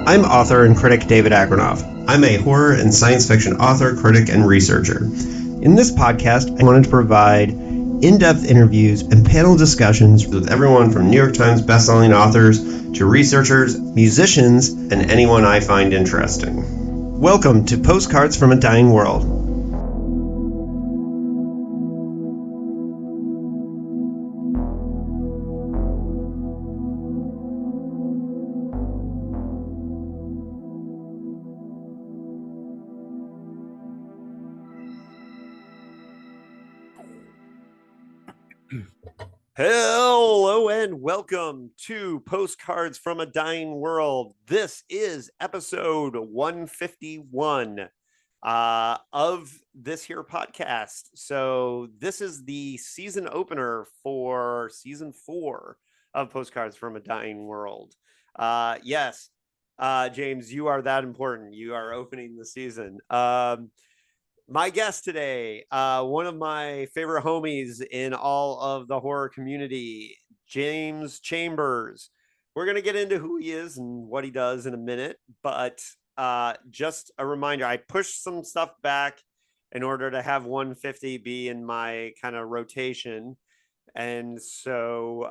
I'm author and critic David Agranoff. I'm a horror and science fiction author, critic, and researcher. In this podcast, I wanted to provide in-depth interviews and panel discussions with everyone from New York Times bestselling authors to researchers, musicians, and anyone I find interesting. Welcome to Postcards from a Dying World. Hello and welcome to Postcards from a Dying World. This is episode 151 of this here podcast. So this is the season opener for season 4 of Postcards from a Dying World. Yes, James, you are that important. You are opening the season. My guest today, one of my favorite homies in all of the horror community, James Chambers. We're going to get into who he is and what he does in a minute, but just a reminder, I pushed some stuff back in order to have 150 be in my kind of rotation. And so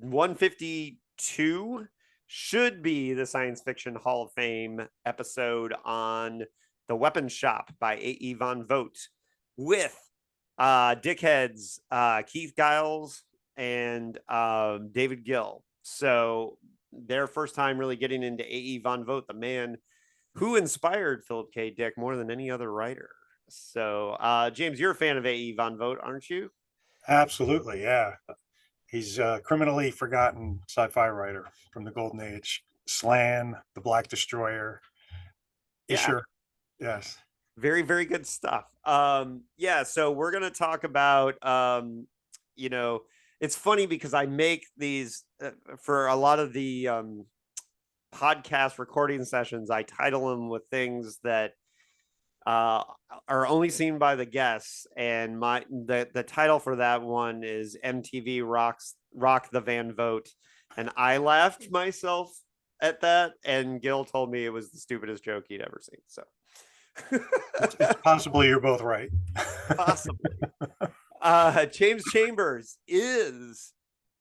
152 should be the Science Fiction Hall of Fame episode on The Weapon Shop by A.E. Von Vogt with dickheads Keith Giles and David Gill. So their first time really getting into A.E. Von Vogt, the man who inspired Philip K. Dick more than any other writer. So James, you're a fan of A.E. Von Vogt, aren't you? Absolutely, yeah. He's a criminally forgotten sci-fi writer from the Golden Age. Slan, The Black Destroyer, Yeah. Isher. Yes. Very, very good stuff. Yeah, so we're gonna talk about it's funny because I make these for a lot of the podcast recording sessions, I title them with things that are only seen by the guests, and the title for that one is MTV Rock the Van Vogt, and I laughed myself at that, and Gil told me it was the stupidest joke he'd ever seen. So It's possible you're both right. possibly. James Chambers is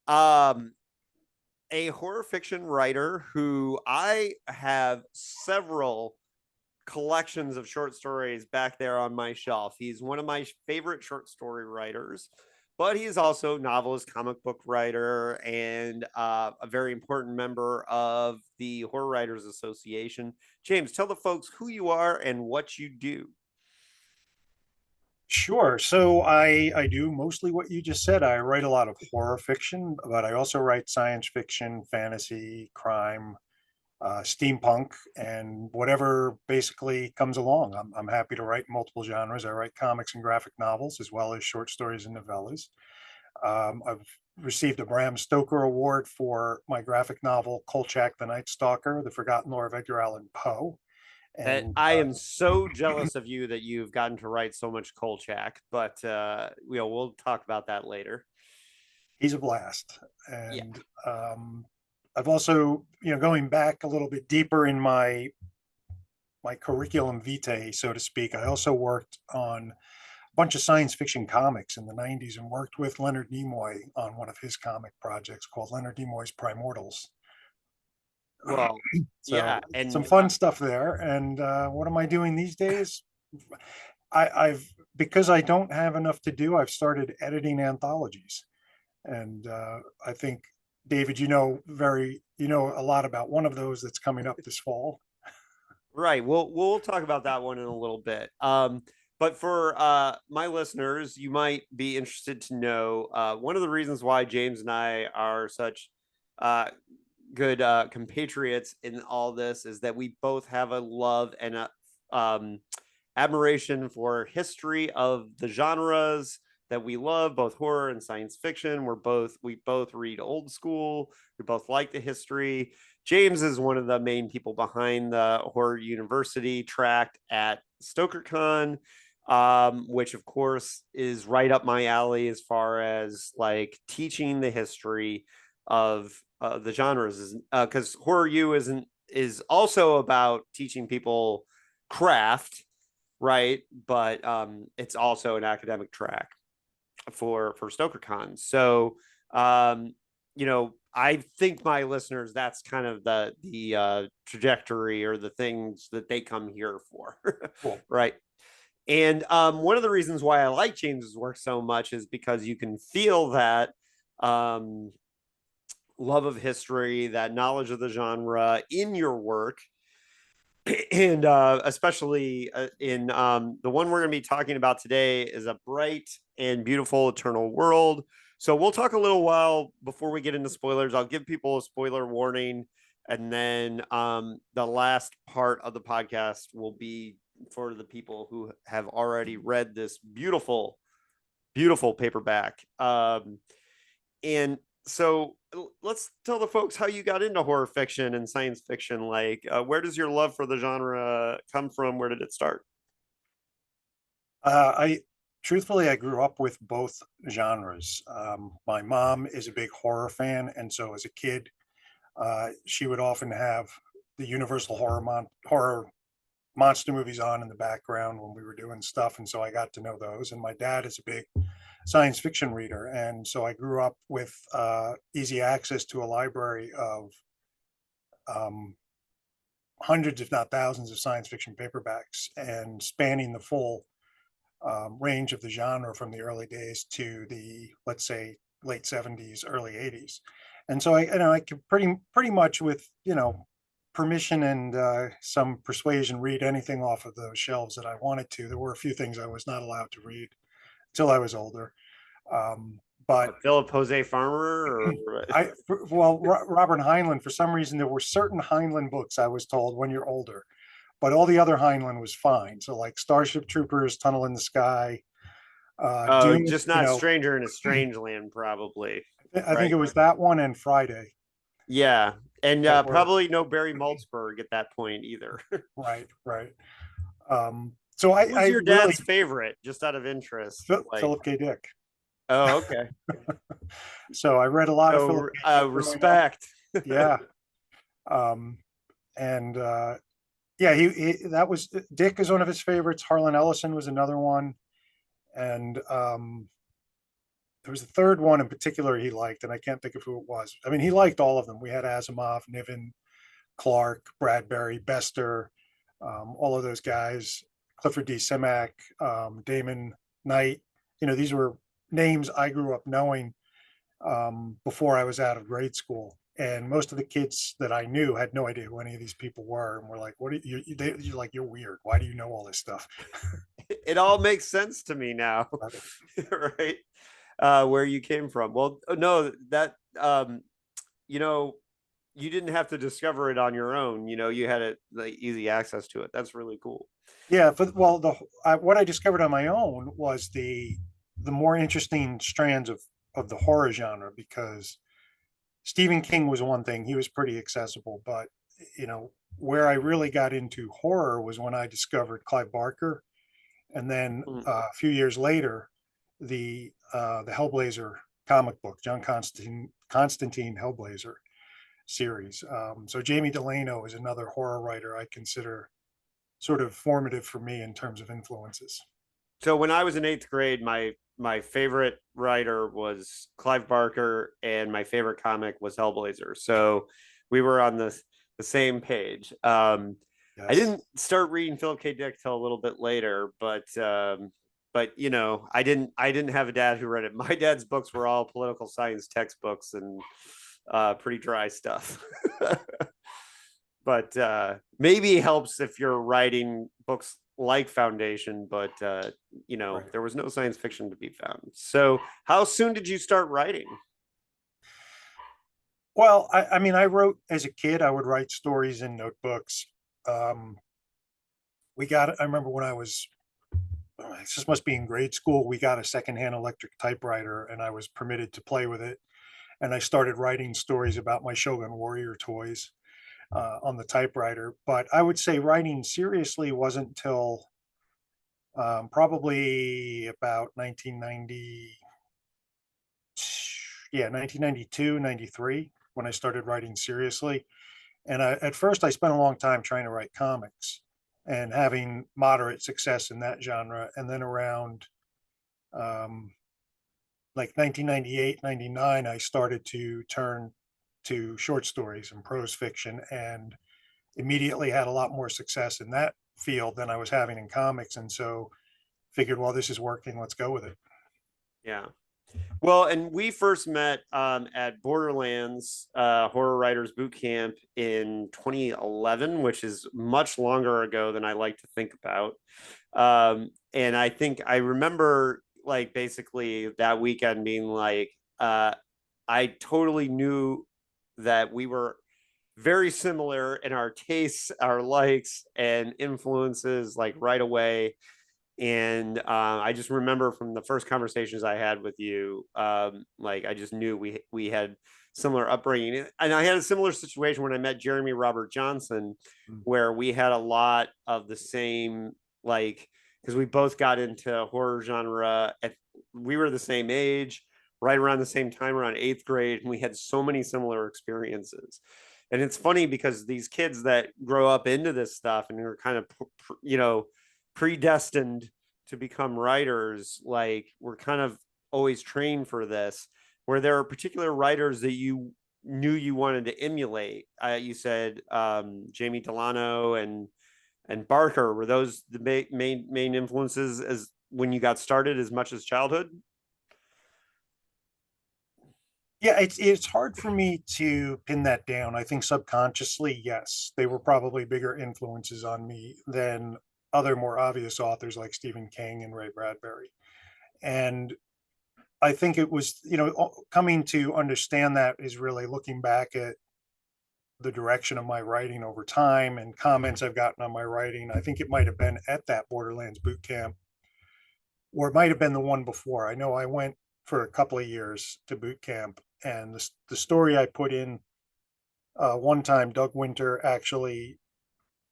a horror fiction writer who I have several collections of short stories back there on my shelf. He's one of my favorite short story writers, but he's also novelist, comic book writer, and a very important member of the Horror Writers Association. James, tell the folks who you are and what you do. Sure. So I do mostly what you just said. I write a lot of horror fiction, but I also write science fiction, fantasy, crime, steampunk, and whatever basically comes along. I'm happy to write multiple genres. I write comics and graphic novels as well as short stories and novellas. I've received a Bram Stoker Award for my graphic novel Kolchak the Night Stalker, The Forgotten Lore of Edgar Allan Poe. That And I am so jealous of you that you've gotten to write so much Kolchak, but we'll talk about that later. he's a blast. Yeah. And I've also, going back a little bit deeper in my curriculum vitae, so to speak, I also worked on a bunch of science fiction comics in the 90s and worked with Leonard Nimoy on one of his comic projects called Leonard Nimoy's Primortals. Well, So yeah, some and fun stuff there. And what am I doing these days? I've because I don't have enough to do, I've started editing anthologies. And I think, David, you know a lot about one of those that's coming up this fall. right, we'll talk about that one in a little bit. But for my listeners, you might be interested to know one of the reasons why James and I are such uh, good compatriots in all this is that we both have a love and a admiration for history of the genres that we love, both horror and science fiction. We both read old school. We both like the history. James is one of the main people behind the Horror University track at StokerCon, which of course is right up my alley as far as like teaching the history of the genres, because Horror U isn't is also about teaching people craft, right? But it's also an academic track for StokerCon. So I think my listeners, that's kind of the trajectory or the things that they come here for, Cool. right? And one of the reasons why I like James's work so much is because you can feel that um, love of history, that knowledge of the genre in your work. And especially in the one we're going to be talking about today is a bright and beautiful eternal world. So we'll talk a little while before we get into spoilers. I'll give people a spoiler warning, and then the last part of the podcast will be for the people who have already read this beautiful, beautiful paperback. And so let's tell the folks how you got into horror fiction and science fiction. Like, where does your love for the genre come from? Where did it start? I truthfully, I grew up with both genres. My mom is a big horror fan, and so as a kid, she would often have the Universal horror monster movies on in the background when we were doing stuff, and so I got to know those. And my dad is a big science fiction reader, and so I grew up with easy access to a library of um, hundreds, if not thousands, of science fiction paperbacks, and spanning the full range of the genre from the early days to the, let's say, late 70s, early 80s. And so I could pretty much with, permission and some persuasion read anything off of those shelves that I wanted to. There were a few things I was not allowed to read until I was older. But Philip Jose Farmer, or Robert Heinlein, for some reason, there were certain Heinlein books I was told when you're older, but all the other Heinlein was fine. So like Starship Troopers, Tunnel in the Sky, Dune, just not Stranger in a Strange Land, probably. I think it was that one and Friday. Yeah, and That were probably no Barry Malzberg at that point either. right. So Who's I your really dad's favorite, just out of interest? Like, Philip K. Dick. oh, okay. So I read a lot of So Philip K. Dick growing up. respect. Yeah. And yeah, he that was Dick is one of his favorites. Harlan Ellison was another one, and there was a third one in particular he liked, and I can't think of who it was. I mean, he liked all of them. We had Asimov, Niven, Clark, Bradbury, Bester, all of those guys, Clifford D. Simak, Damon Knight. These were names I grew up knowing before I was out of grade school. And most of the kids that I knew had no idea who any of these people were, and were like, "What are you?" You're like, "You're weird. Why do you know all this stuff?" It all makes sense to me now, right? Where you came from. Well, no, that you know, you didn't have to discover it on your own. You had easy access to it. That's really cool. Yeah, what I discovered on my own was the more interesting strands of the horror genre, because Stephen King was one thing. He was pretty accessible, but where I really got into horror was when I discovered Clive Barker, and then a few years later, the Hellblazer comic book, John Constantine Hellblazer series. So Jamie Delano is another horror writer I consider sort of formative for me in terms of influences. So when I was in eighth grade, my favorite writer was Clive Barker, and my favorite comic was Hellblazer. So we were on the same page. Yes. I didn't start reading Philip K. Dick till a little bit later, but I didn't have a dad who read it. My dad's books were all political science textbooks and pretty dry stuff. But maybe it helps if you're writing books like Foundation, but right. There was no science fiction to be found. So how soon did you start writing? Well, I mean, I wrote as a kid. I would write stories in notebooks. I remember when I was, this must be in grade school, we got a secondhand electric typewriter, and I was permitted to play with it. And I started writing stories about my Shogun Warrior toys on the typewriter. But I would say writing seriously wasn't until probably about 1992, 93, when I started writing seriously. And at first, I spent a long time trying to write comics and having moderate success in that genre. And then around um, like 1998, 99, I started to turn to short stories and prose fiction and immediately had a lot more success in that field than I was having in comics. And so figured, well, this is working. Let's go with it. Yeah. Well, and we first met at Borderlands Horror Writers Boot Camp in 2011, which is much longer ago than I like to think about. And I think I remember like basically that weekend being like, I totally knew that we were very similar in our tastes, our likes, and influences like right away. And I just remember from the first conversations I had with you, like I just knew we had similar upbringing, and I had a similar situation when I met Jeremy Robert Johnson, Mm. where we had a lot of the same like because we both got into horror genre we were the same age, right around the same time, around eighth grade, and we had so many similar experiences. And it's funny because these kids that grow up into this stuff and are kind of predestined to become writers, like we're kind of always trained for this, where there are particular writers that you knew you wanted to emulate. You said Jamie Delano and Barker. Were those the main influences as when you got started as much as childhood? Yeah, it's hard for me to pin that down. I think subconsciously, yes, they were probably bigger influences on me than other more obvious authors like Stephen King and Ray Bradbury. And I think it was, coming to understand that is really looking back at the direction of my writing over time and comments I've gotten on my writing. I think it might have been at that Borderlands boot camp, or it might have been the one before. I know I went for a couple of years to boot camp, and the story I put in one time, Doug Winter actually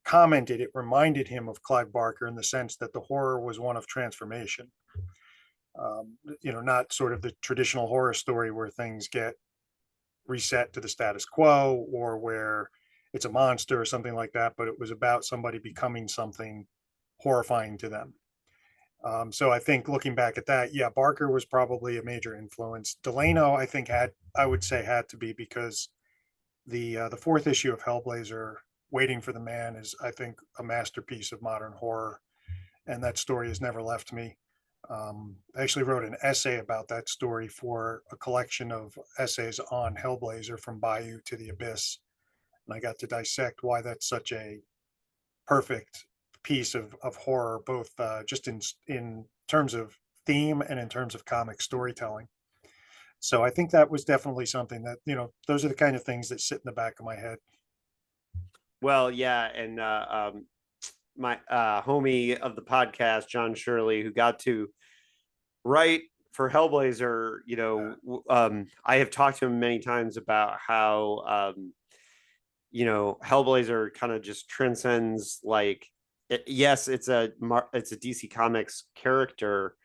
commented it reminded him of Clive Barker in the sense that the horror was one of transformation. Not sort of the traditional horror story where things get reset to the status quo or where it's a monster or something like that, but it was about somebody becoming something horrifying to them. So I think looking back at that, yeah, Barker was probably a major influence. Delano, I think I would say had to be, because the fourth issue of Hellblazer, Waiting for the Man, is I think a masterpiece of modern horror, and that story has never left me. I actually wrote an essay about that story for a collection of essays on Hellblazer, From Bayou to the Abyss, and I got to dissect why that's such a perfect piece of horror, both just in terms of theme and in terms of comic storytelling. So I think that was definitely something that, those are the kind of things that sit in the back of my head. Well, yeah, and my homie of the podcast, John Shirley, who got to write for Hellblazer, I have talked to him many times about how Hellblazer kind of just transcends like yes, it's a DC Comics character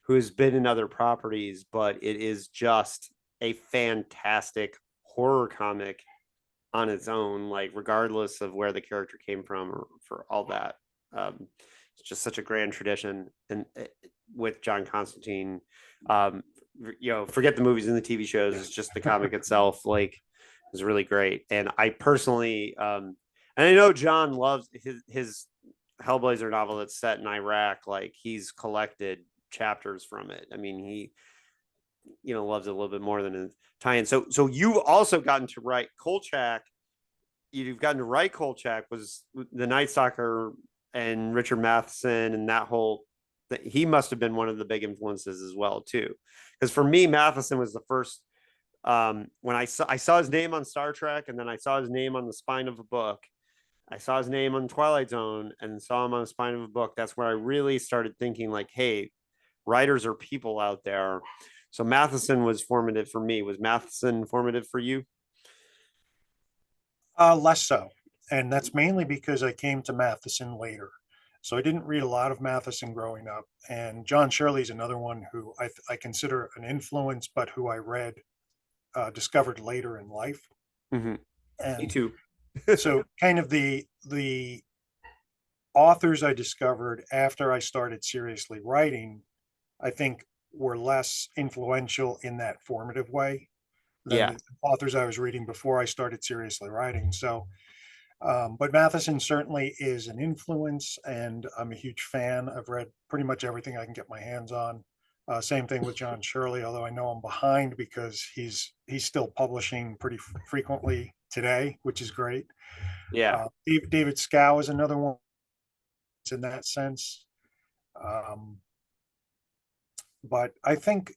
who's been in other properties, but it is just a fantastic horror comic on its own, like regardless of where the character came from or for all that. It's just such a grand tradition, and with John Constantine, um, forget the movies and the TV shows. It's just the comic itself, like, is really great. And I personally, and I know John loves his Hellblazer novel that's set in Iraq. Like he's collected chapters from it. I mean, he loves it a little bit more than a tie-in. So you've also gotten to write Kolchak. You've gotten to write Kolchak, was the Night Stalker and Richard Matheson, and that whole he must have been one of the big influences as well too. Because for me, Matheson was the first when I saw his name on Star Trek, and then I saw his name on the spine of a book. I saw his name on Twilight Zone and saw him on the spine of a book. That's where I really started thinking like, hey, writers are people out there. So Matheson was formative for me. Was Matheson formative for you? Less so. And that's mainly because I came to Matheson later. So I didn't read a lot of Matheson growing up. And John Shirley's another one who I consider an influence, but who I discovered later in life. Mm-hmm. Me And too. So kind of the authors I discovered after I started seriously writing, I think were less influential in that formative way than Yeah. the authors I was reading before I started seriously writing. So, but Matheson certainly is an influence, and I'm a huge fan. I've read pretty much everything I can get my hands on. Same thing with John Shirley, although I know I'm behind because he's still publishing pretty frequently today, which is great. Yeah. David Scow is another one in that sense. Um, but I think,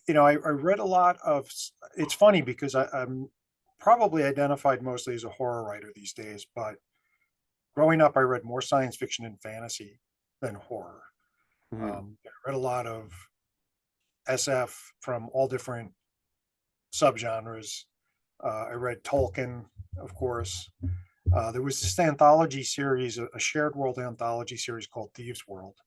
I read a lot of, it's funny because I'm probably identified mostly as a horror writer these days, but growing up, I read more science fiction and fantasy than horror. Mhm. I read a lot of SF from all different subgenres. I read Tolkien, of course. There was this anthology series, a shared world anthology series called Thieves World,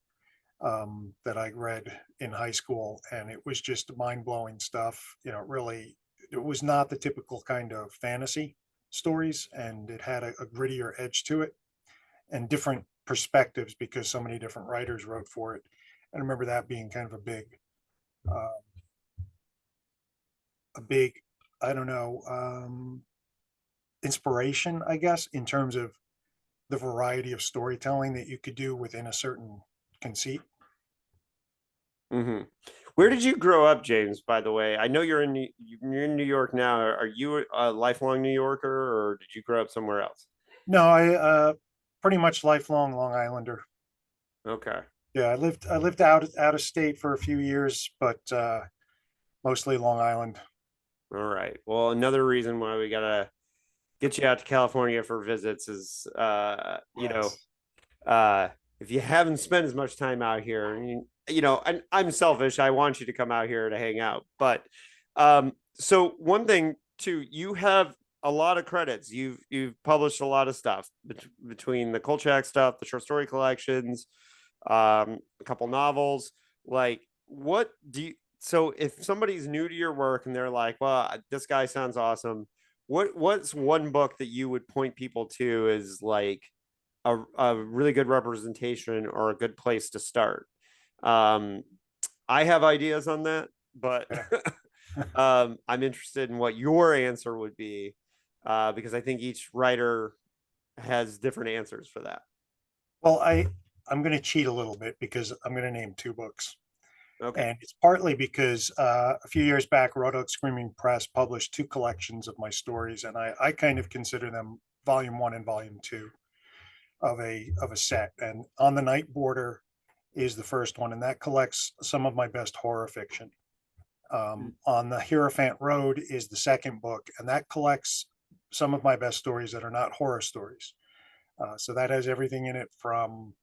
that I read in high school, and it was just mind blowing stuff. Really, it was not the typical kind of fantasy stories, and it had a grittier edge to it and different perspectives because so many different writers wrote for it. And I remember that being kind of uh, a big, I don't know, inspiration, I guess, in terms of the variety of storytelling that you could do within a certain conceit. Hmm. Where did you grow up, James? By the way, I know you're in New York now. Are you a lifelong New Yorker, or did you grow up somewhere else? No, I pretty much lifelong Long Islander. Okay. Yeah, I lived out of state for a few years, but mostly Long Island. All right. Well, another reason why we gotta get you out to California for visits is, Yes. uh, if you haven't spent as much time out here, and I'm selfish. I want you to come out here to hang out. But so one thing too, you have a lot of credits. You've published a lot of stuff between the Kolchak stuff, the short story collections, a couple novels. Like, what do you? So if somebody's new to your work and they're like, "Well, this guy sounds awesome," what's one book that you would point people to as like a really good representation or a good place to start? Um, I have ideas on that, but Yeah. I'm interested in what your answer would be, because I think each writer has different answers for that. Well, I'm going to cheat a little bit because I'm going to name two books. Okay. And it's partly because a few years back, Road Out Screaming Press published two collections of my stories, and I kind of consider them volume one and volume two of a set. And On the Night Border is the first one, and that collects some of my best horror fiction. On the Hierophant Road is the second book, and that collects some of my best stories that are not horror stories. So that has everything in it from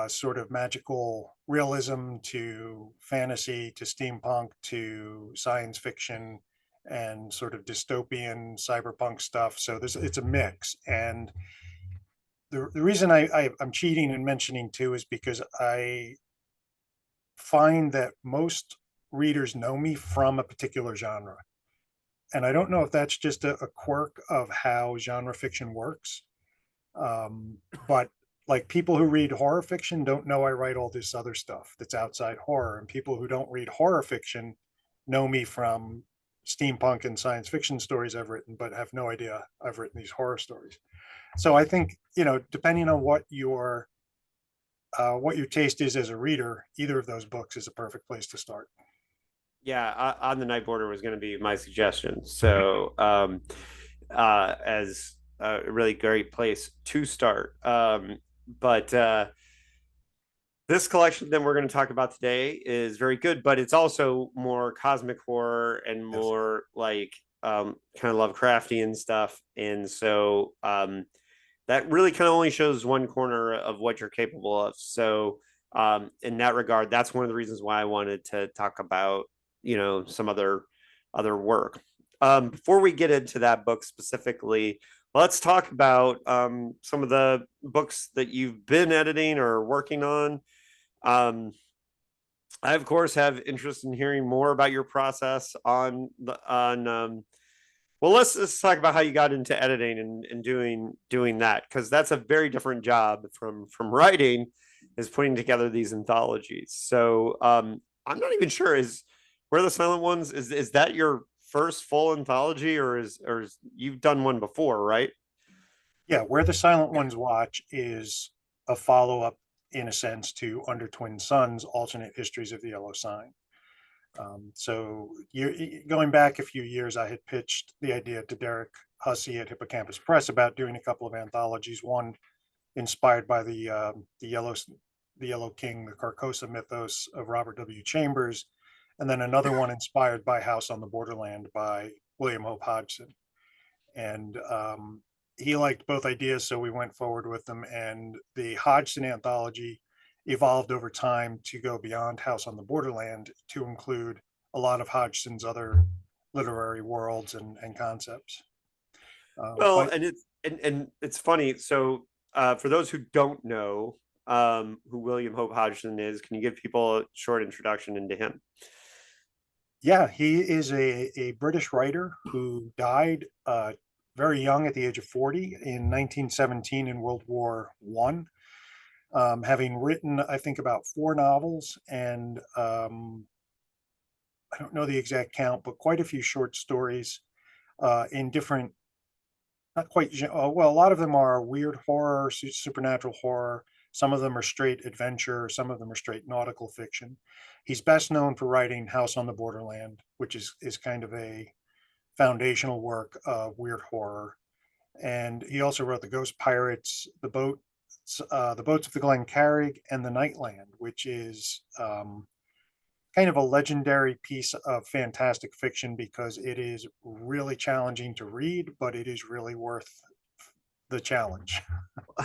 sort of magical realism to fantasy to steampunk to science fiction and sort of dystopian cyberpunk stuff. So it's a mix. And the reason I'm cheating and mentioning two is because I find that most readers know me from a particular genre. And I don't know if that's just a quirk of how genre fiction works. Um, but like people who read horror fiction don't know I write all this other stuff that's outside horror. And people who don't read horror fiction know me from steampunk and science fiction stories I've written, but have no idea I've written these horror stories. So I think, depending on what your taste is as a reader, either of those books is a perfect place to start. Yeah, on the Night Border was going to be my suggestion. So, as a really great place to start. But this collection that we're going to talk about today is very good, but it's also more cosmic horror and Yes. more like kind of Lovecraftian stuff. And so that really kind of only shows one corner of what you're capable of. So in that regard, that's one of the reasons why I wanted to talk about, some other work. Before we get into that book specifically, let's talk about some of the books that you've been editing or working on. Um, I of course have interest in hearing more about your process on Well, let's talk about how you got into editing and doing that, because that's a very different job from writing, is putting together these anthologies. So I'm not even sure, is Where the Silent Ones, is that your first full anthology, or is you've done one before, right? Yeah, Where the Silent Ones Watch is a follow-up, in a sense, to Under Twin Suns, Alternate Histories of the Yellow Sign. So going back a few years, I had pitched the idea to Derek Hussey at Hippocampus Press about doing a couple of anthologies. One inspired by the Yellow King, the Carcosa mythos of Robert W. Chambers, and then another one inspired by House on the Borderland by William Hope Hodgson. And he liked both ideas, so we went forward with them. And the Hodgson anthology evolved over time to go beyond House on the Borderland to include a lot of Hodgson's other literary worlds and concepts. Well, But and it's funny. So for those who don't know who William Hope Hodgson is, can you give people a short introduction into him? yeah, he is a British writer who died very young at the age of 40 in 1917 in World War One, having written, I think, about four novels and I don't know the exact count, but quite a few short stories in different, not quite, well, a lot of them are weird horror, supernatural horror. Some of them are straight adventure. Some of them are straight nautical fiction. He's best known for writing House on the Borderland, which is kind of a foundational work of weird horror. And he also wrote The Ghost Pirates, The Boats of the Glen Carrig, and The Nightland, which is kind of a legendary piece of fantastic fiction because it is really challenging to read, but it is really worth the challenge.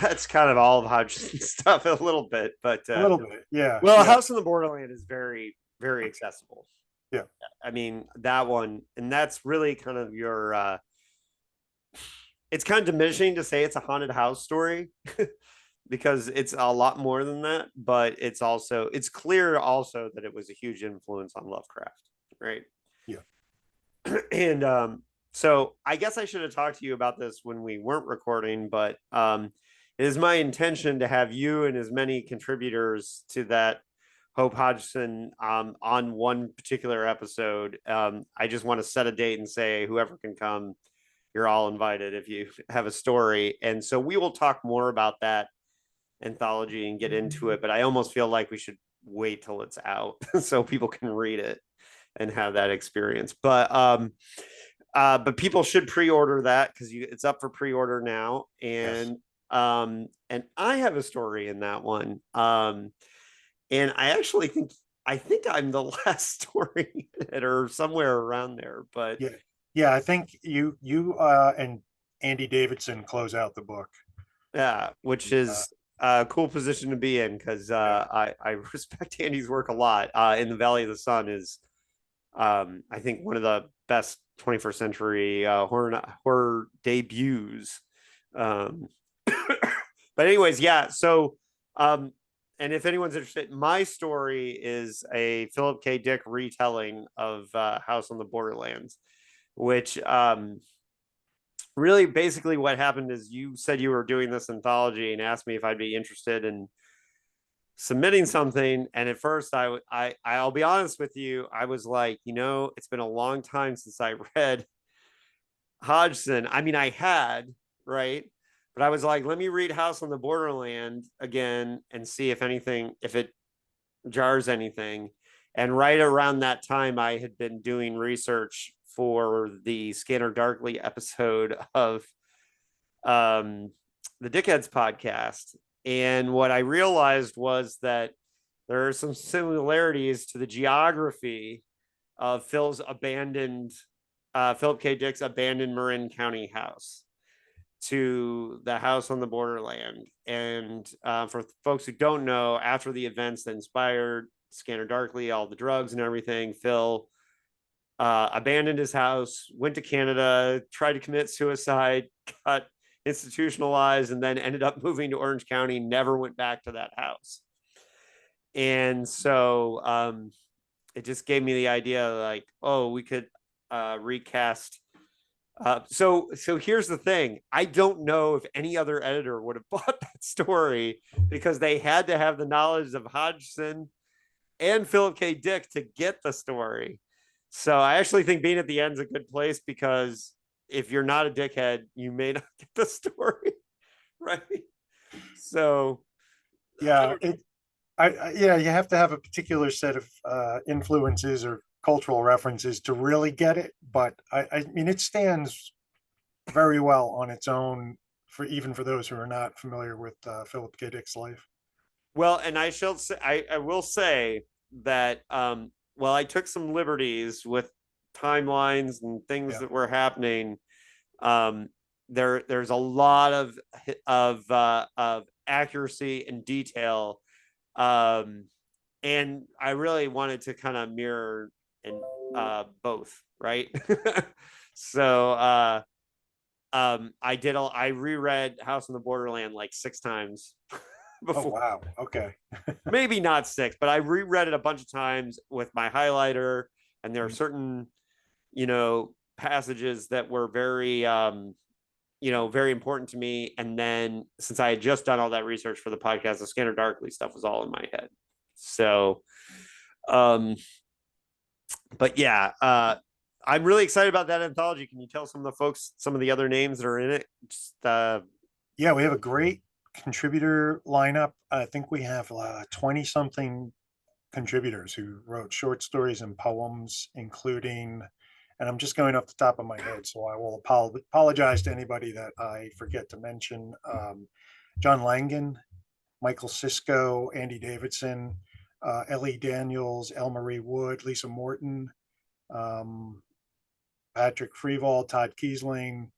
That's kind of all of Hodgson's stuff a little bit, but A little bit, yeah, well, yeah, House on the Borderland is very accessible. yeah. I mean, that one, and that's really kind of your it's kind of diminishing to say it's a haunted house story because it's a lot more than that, but it's clear also that it was a huge influence on Lovecraft, right? Yeah. And so I guess I should have talked to you about this when we weren't recording, but it is my intention to have you and as many contributors to that Hope Hodgson on one particular episode. I just want to set a date and say whoever can come, you're all invited if you have a story. And so we will talk more about that anthology and get into it. But I almost feel like we should wait till it's out so people can read it and have that experience. But people should pre-order that because it's up for pre-order now. Yes. And I have a story in that one. And I actually think I'm the last story in it or somewhere around there. But Yeah. Yeah. I think you and Andy Davidson close out the book. yeah, which Uh, is a cool position to be in because yeah. I respect Andy's work a lot. In the Valley of the Sun is I think one of the best 21st century horror debuts. Um, but anyways, yeah. So, and if anyone's interested, my story is a Philip K. Dick retelling of House on the Borderlands, which really basically what happened is you said you were doing this anthology and asked me if I'd be interested in submitting something. And at first I'll be honest with you, I was like, it's been a long time since I read Hodgson. I mean, I had, right? But I was like, let me read House on the Borderland again and see if it jars anything. And right around that time, I had been doing research for the Scanner Darkly episode of um, the Dickheads podcast. And what I realized was that there are some similarities to the geography of Philip K. Dick's abandoned Marin County house to the house on the Borderland. And for folks who don't know, after the events that inspired Scanner Darkly, all the drugs and everything, Phil abandoned his house, went to Canada, tried to commit suicide, got institutionalized, and then ended up moving to Orange County, never went back to that house. And so it just gave me the idea like, oh, we could recast So here's the thing. I don't know if any other editor would have bought that story because they had to have the knowledge of Hodgson and Philip K. Dick to get the story. So I actually think being at the end is a good place because if you're not a dickhead, you may not get the story, right? So I Yeah, don't know. yeah, you have to have a particular set of influences or cultural references to really get it. But I mean, it stands very well on its own for even for those who are not familiar with Philip K. Dick's life. Well, and I shall say, I will say that, well, I took some liberties with timelines and things Yeah. that were happening. Um, there's a lot of accuracy and detail, and I really wanted to kind of mirror and both, right? So I reread House on the Borderland like 6 times Oh, before. wow. Okay. Maybe not 6, but I reread it a bunch of times with my highlighter, and there are Mm. certain, passages that were very very important to me. And then since I had just done all that research for the podcast, the Scanner Darkly stuff was all in my head. So um but yeah, I'm really excited about that anthology. Can you tell some of the folks some of the other names that are in it? Just Yeah, we have a great contributor lineup. I think we have 20 something contributors who wrote short stories and poems, including, and I'm just going off the top of my head, so I will apologize to anybody that I forget to mention. John Langan, Michael Sisko, Andy Davidson, Ellie Daniels, Elle Marie Wood, Lisa Morton, um, Patrick Freeval, Todd Kiesling,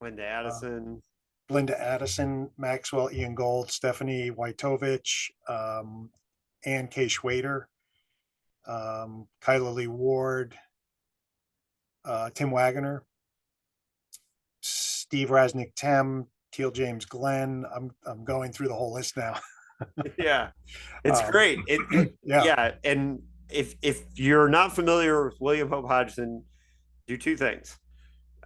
Linda uh, Addison. Linda Addison, Maxwell Ian Gold, Stephanie Wojtovich, Ann K. Schwader, Kyla Lee Ward, Tim Wagoner, Steve Rasnick Tem, Teal James Glenn. I'm going through the whole list now. Yeah, it's um, great. yeah, Yeah, and if you're not familiar with William Hope Hodgson, do two things: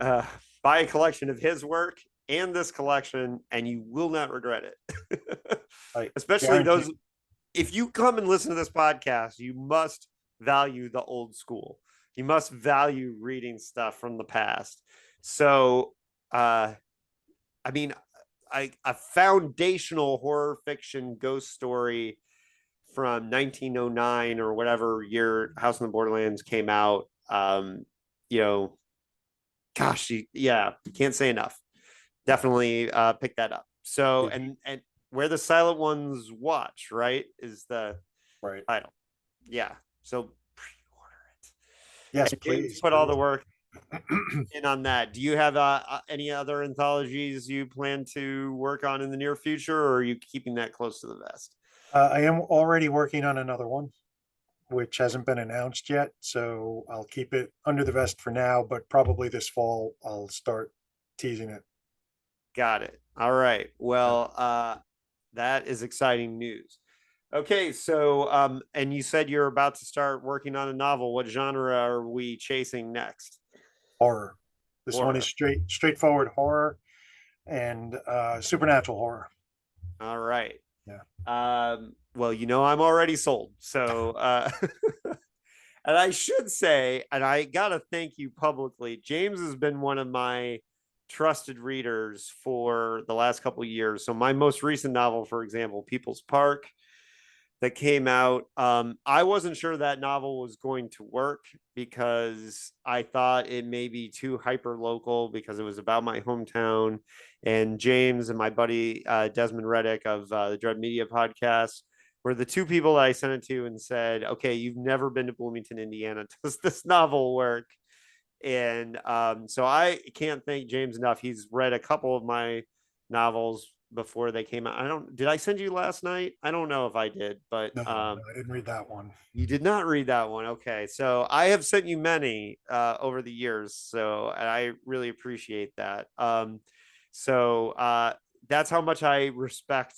uh, buy a collection of his work and this collection, and you will not regret it. I Especially guarantee. those. If you come and listen to this podcast, you must value the old school. You must value reading stuff from the past. So, I mean, a foundational horror fiction ghost story from 1909 or whatever year House on the Borderlands came out. You know, gosh, yeah, can't say enough. Definitely pick that up. So, and Where the Silent Ones Watch, right, is the Right. title. Yeah. So pre-order it. Yes, And James please, put all the please. work in on that. Do you have any other anthologies you plan to work on in the near future, or are you keeping that close to the vest? I am already working on another one, which hasn't been announced yet. So I'll keep it under the vest for now, but probably this fall I'll start teasing it. Got it. All right. Yeah. Well, that is exciting news. Okay, so and you said you're about to start working on a novel. What genre are we chasing next? Horror. This one is Horror. straightforward horror and supernatural horror. All right. Yeah. Well, I'm already sold. So, and I should say, and I gotta thank you publicly. James has been one of my trusted readers for the last couple of years. So my most recent novel, for example, People's Park, that came out. I wasn't sure that novel was going to work because I thought it may be too hyper local because it was about my hometown. And James and my buddy Desmond Reddick of the Dread Media podcast were the two people that I sent it to and said, okay, you've never been to Bloomington, Indiana. Does this novel work? And so I can't thank James enough. He's read a couple of my novels before they came out. Did I send you last night? I don't know if I did, but No, no, I didn't read that one. you did not read that one. Okay. So I have sent you many over the years. So, and I really appreciate that. So that's how much I respect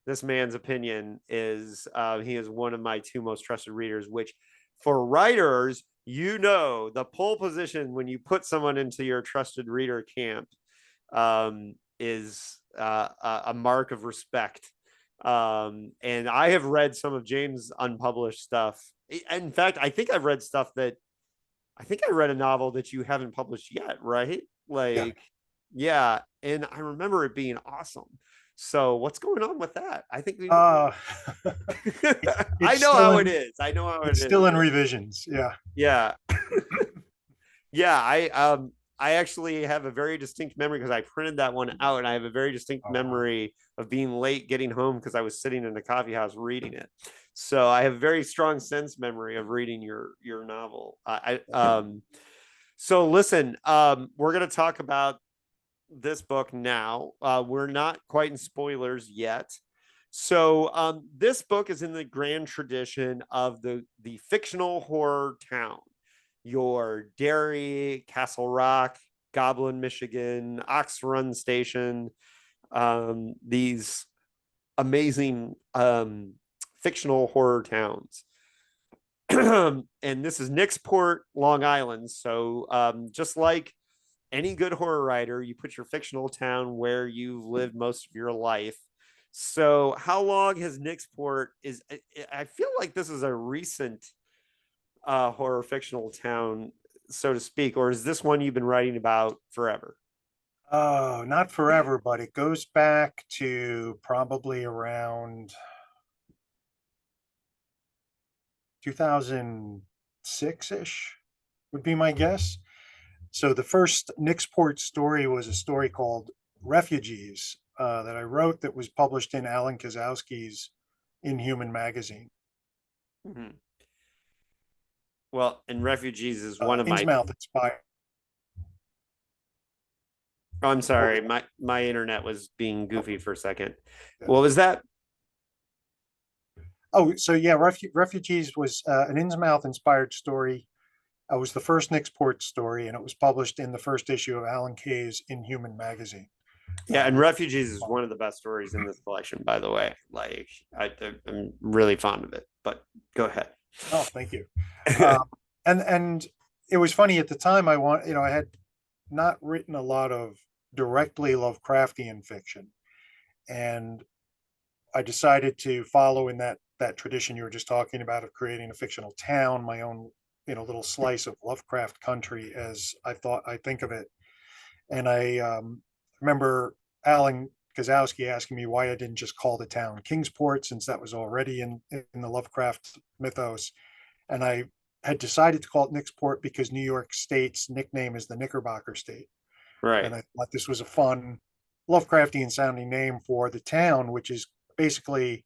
this man's opinion is he is one of my two most trusted readers, which for writers, the pole position when you put someone into your trusted reader camp is a mark of respect. And I have read some of James' unpublished stuff. In fact, I think I've read stuff that I think I read a novel that you haven't published yet, right? Yeah. Like, yeah. And I remember it being awesome. So what's going on with that? I think we, Uh, I it's know still how it in is. I know how it it's is. still in revisions. Yeah. Yeah. Yeah, I actually have a very distinct memory because I printed that one out, and I have a very distinct Oh, wow. memory of being late getting home because I was sitting in a coffee house reading it. So I have a very strong sense memory of reading your novel. So listen, we're gonna talk about this book now. We're not quite in spoilers yet. So this book is in the grand tradition of the fictional horror town, your Derry, Castle Rock, Goblin, Michigan, Ox Run Station, these amazing fictional horror towns. And this is Nicksport, Long Island. So just like any good horror writer, you put your fictional town where you've lived most of your life. So how long has Nicksport is I feel like this is a recent horror fictional town, so to speak, or is this one you've been writing about forever? Oh, not forever, but it goes back to probably around 2006-ish would be my guess. So the first Nicksport story was a story called Refugees that I wrote that was published in Alan Kozowski's Inhuman magazine. Mm-hmm. Well, and Refugees is one of my. Innsmouth inspired. Oh, I'm What was sorry, my internet was being that? goofy for a second. Yeah. What was that? Oh, so yeah, Refugees was an Innsmouth inspired story. It was the first Nicksport story, and it was published in the first issue of Alan Kay's Inhuman magazine. Yeah, and Which Refugees is one of the best stories in this collection, by the way. Like, I'm really fond of it. But go ahead. Oh, thank you. Um, and it was funny at the time. I had not written a lot of directly Lovecraftian fiction, and I decided to follow in that tradition you were just talking about of creating a fictional town, my own little slice of Lovecraft country, as I think of it. And I remember Alan Kozowski asking me why I didn't just call the town Kingsport, since that was already in the Lovecraft mythos. And I had decided to call it Nicksport because New York State's nickname is the Knickerbocker State. Right. And I thought this was a fun Lovecraftian sounding name for the town, which is basically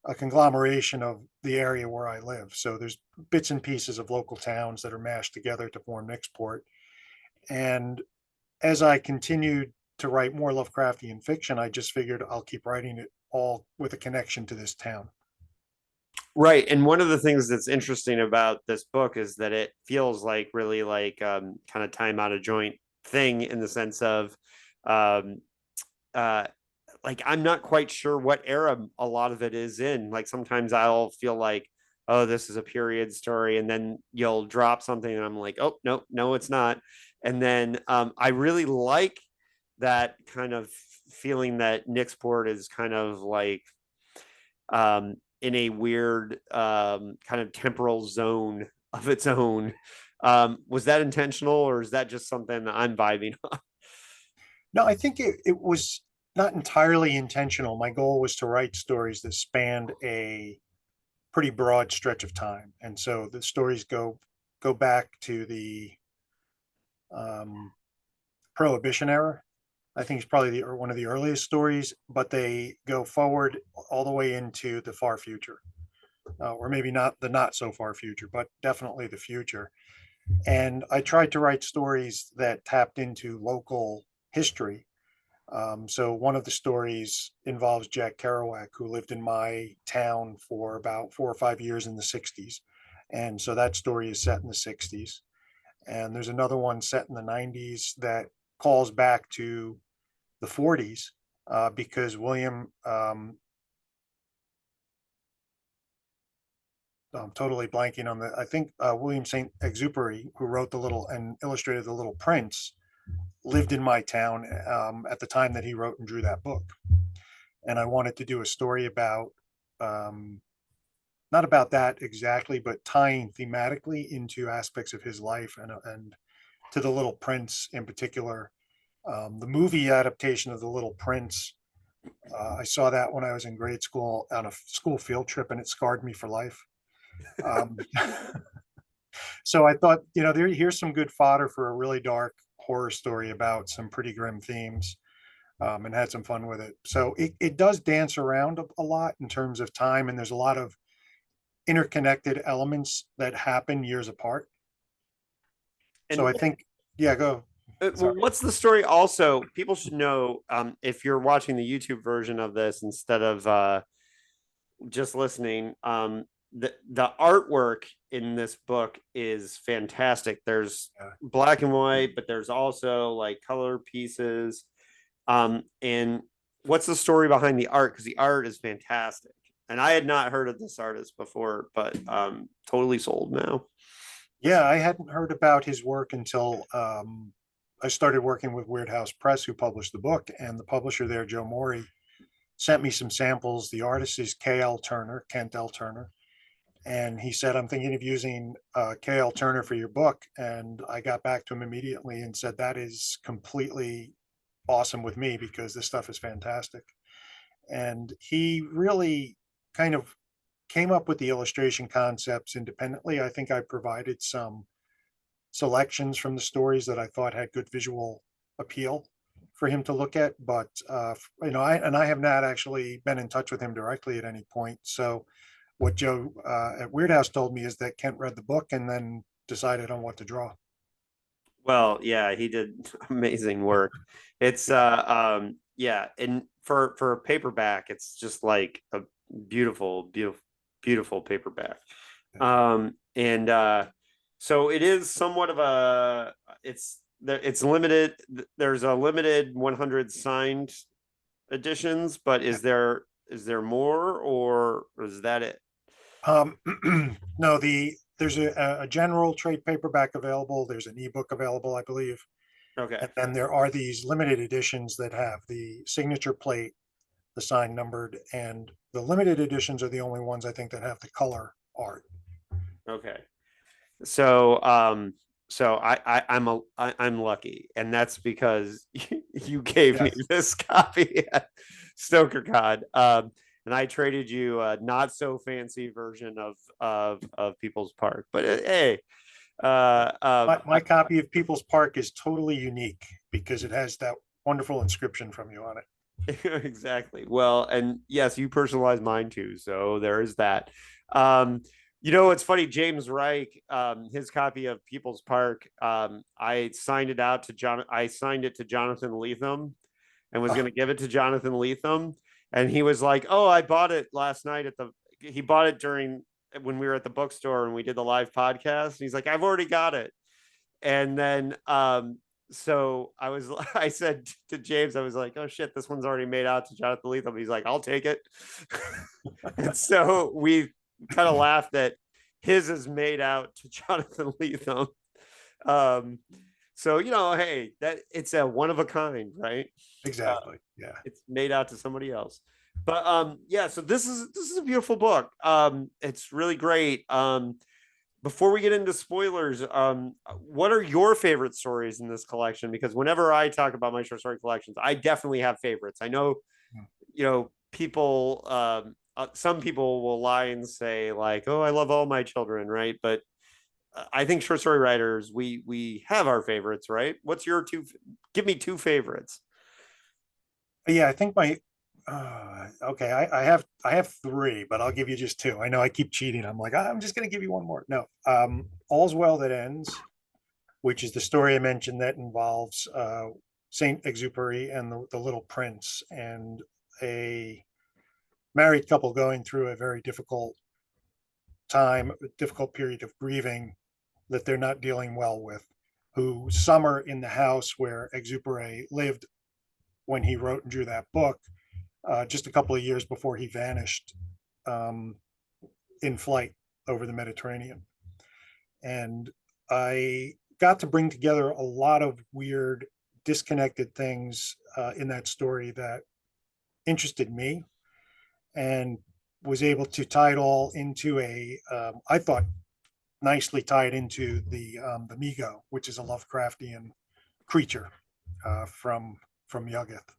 a conglomeration of the area where I live. So there's bits and pieces of local towns that are mashed together to form Nicksport. And as I continued to write more Lovecraftian fiction, I just figured I'll keep writing it all with a connection to this town. Right. And one of the things that's interesting about this book is that it feels like really like kind of time out of joint thing in the sense of um, uh, like I'm not quite sure what era a lot of it is in. Like sometimes I'll feel like, oh, this is a period story, and then you'll drop something, and I'm like, oh no, no, it's not. And then I really like that kind of feeling that Nicksport is kind of like in a weird kind of temporal zone of its own. Was that intentional, or is that just something that I'm vibing on? No, I think it was not entirely intentional. My goal was to write stories that spanned a pretty broad stretch of time. And so the stories go back to the um, Prohibition era. I think it's probably one of the earliest stories, but they go forward all the way into the far future, or maybe not the not so far future, but definitely the future. And I tried to write stories that tapped into local history. So one of the stories involves Jack Kerouac, who lived in my town for about 4 or 5 years in the 60s. And so that story is set in the 60s. And there's another one set in the 90s that calls back to the 40s because William I'm totally blanking on I think William St. Exupery, who wrote the little and illustrated the Little Prince, lived in my town at the time that he wrote and drew that book. And I wanted to do a story about, um, not about that exactly, but tying thematically into aspects of his life and to the Little Prince in particular. The movie adaptation of the Little Prince, I saw that when I was in grade school on a school field trip, and it scarred me for life. Um, so I thought, here's some good fodder for a really dark horror story about some pretty grim themes, and had some fun with it. So it does dance around a lot in terms of time, and there's a lot of interconnected elements that happen years apart. So And I think, yeah, go. well, Sorry. what's the story? Also, people should know, if you're watching the YouTube version of this instead of just listening. The artwork in this book is fantastic. There's Yeah. black and white, but there's also like color pieces. And what's the story behind the art? Because the art is fantastic. And I had not heard of this artist before, but totally sold now. Yeah, I hadn't heard about his work until I started working with Weird House Press, who published the book, and the publisher there, Joe Morey, sent me some samples. The artist is K.L. Turner, Kent L. Turner. And he said, I'm thinking of using K.L. Turner for your book. And I got back to him immediately and said, that is completely awesome with me because this stuff is fantastic. And he really kind of came up with the illustration concepts independently. I think I provided some selections from the stories that I thought had good visual appeal for him to look at, but I have not actually been in touch with him directly at any point. So what Joe at Weird House told me is that Kent read the book and then decided on what to draw. Well, yeah, he did amazing work. It's yeah, and for a paperback, it's just like a beautiful, beautiful, beautiful paperback. And so it is somewhat of a it's limited. There's a limited 100 signed editions, but is there more, or is that it? Um, no, there's a general trade paperback available. There's an ebook available, I believe. Okay. And then there are these limited editions that have the signature plate, the sign numbered, and the limited editions are the only ones I think that have the color art. Okay. So I'm lucky, and that's because you gave me Yes. this copy at StokerCon. And I traded you a not so fancy version of People's Park. But hey, My copy of People's Park is totally unique because it has that wonderful inscription from you on it. exactly. Well, and yes, you personalized mine too, so there is that. Um, it's funny. James Reich, his copy of People's Park, I signed it out to John. I signed it to Jonathan Lethem, and was going to give it to Jonathan Lethem, and he was like, "Oh, I bought it last night at the." He bought it during when we were at the bookstore and we did the live podcast. And he's like, "I've already got it," and then so I said to James, I was like, oh shit, this one's already made out to Jonathan Lethem. He's like, I'll take it. And so we kind of laughed that his is made out to Jonathan Lethem. Um, so hey, that it's a one of a kind, right? Exactly. Yeah. It's made out to somebody else. But yeah, so this is a beautiful book. It's really great. Before we get into spoilers, what are your favorite stories in this collection? Because whenever I talk about my short story collections, I definitely have favorites. I know, people, some people will lie and say like, "Oh, I love all my children," right? But I think short story writers, we have our favorites, right? What's your two? Give me two favorites. Yeah, I think my okay, I have three, but I'll give you just two. I know I keep cheating. I'm like, I'm just gonna give you one more. No, All's Well That Ends, which is the story I mentioned that involves Saint Exupery and the Little Prince and a married couple going through a very difficult time, a difficult period of grieving that they're not dealing well with, who summer in the house where Exupery lived when he wrote and drew that book, just a couple of years before he vanished, in flight. over the Mediterranean. And I got to bring together a lot of weird, disconnected things in that story that interested me, and was able to tie it all into I thought, nicely tied into the Migo, which is a Lovecraftian creature from Yuggoth.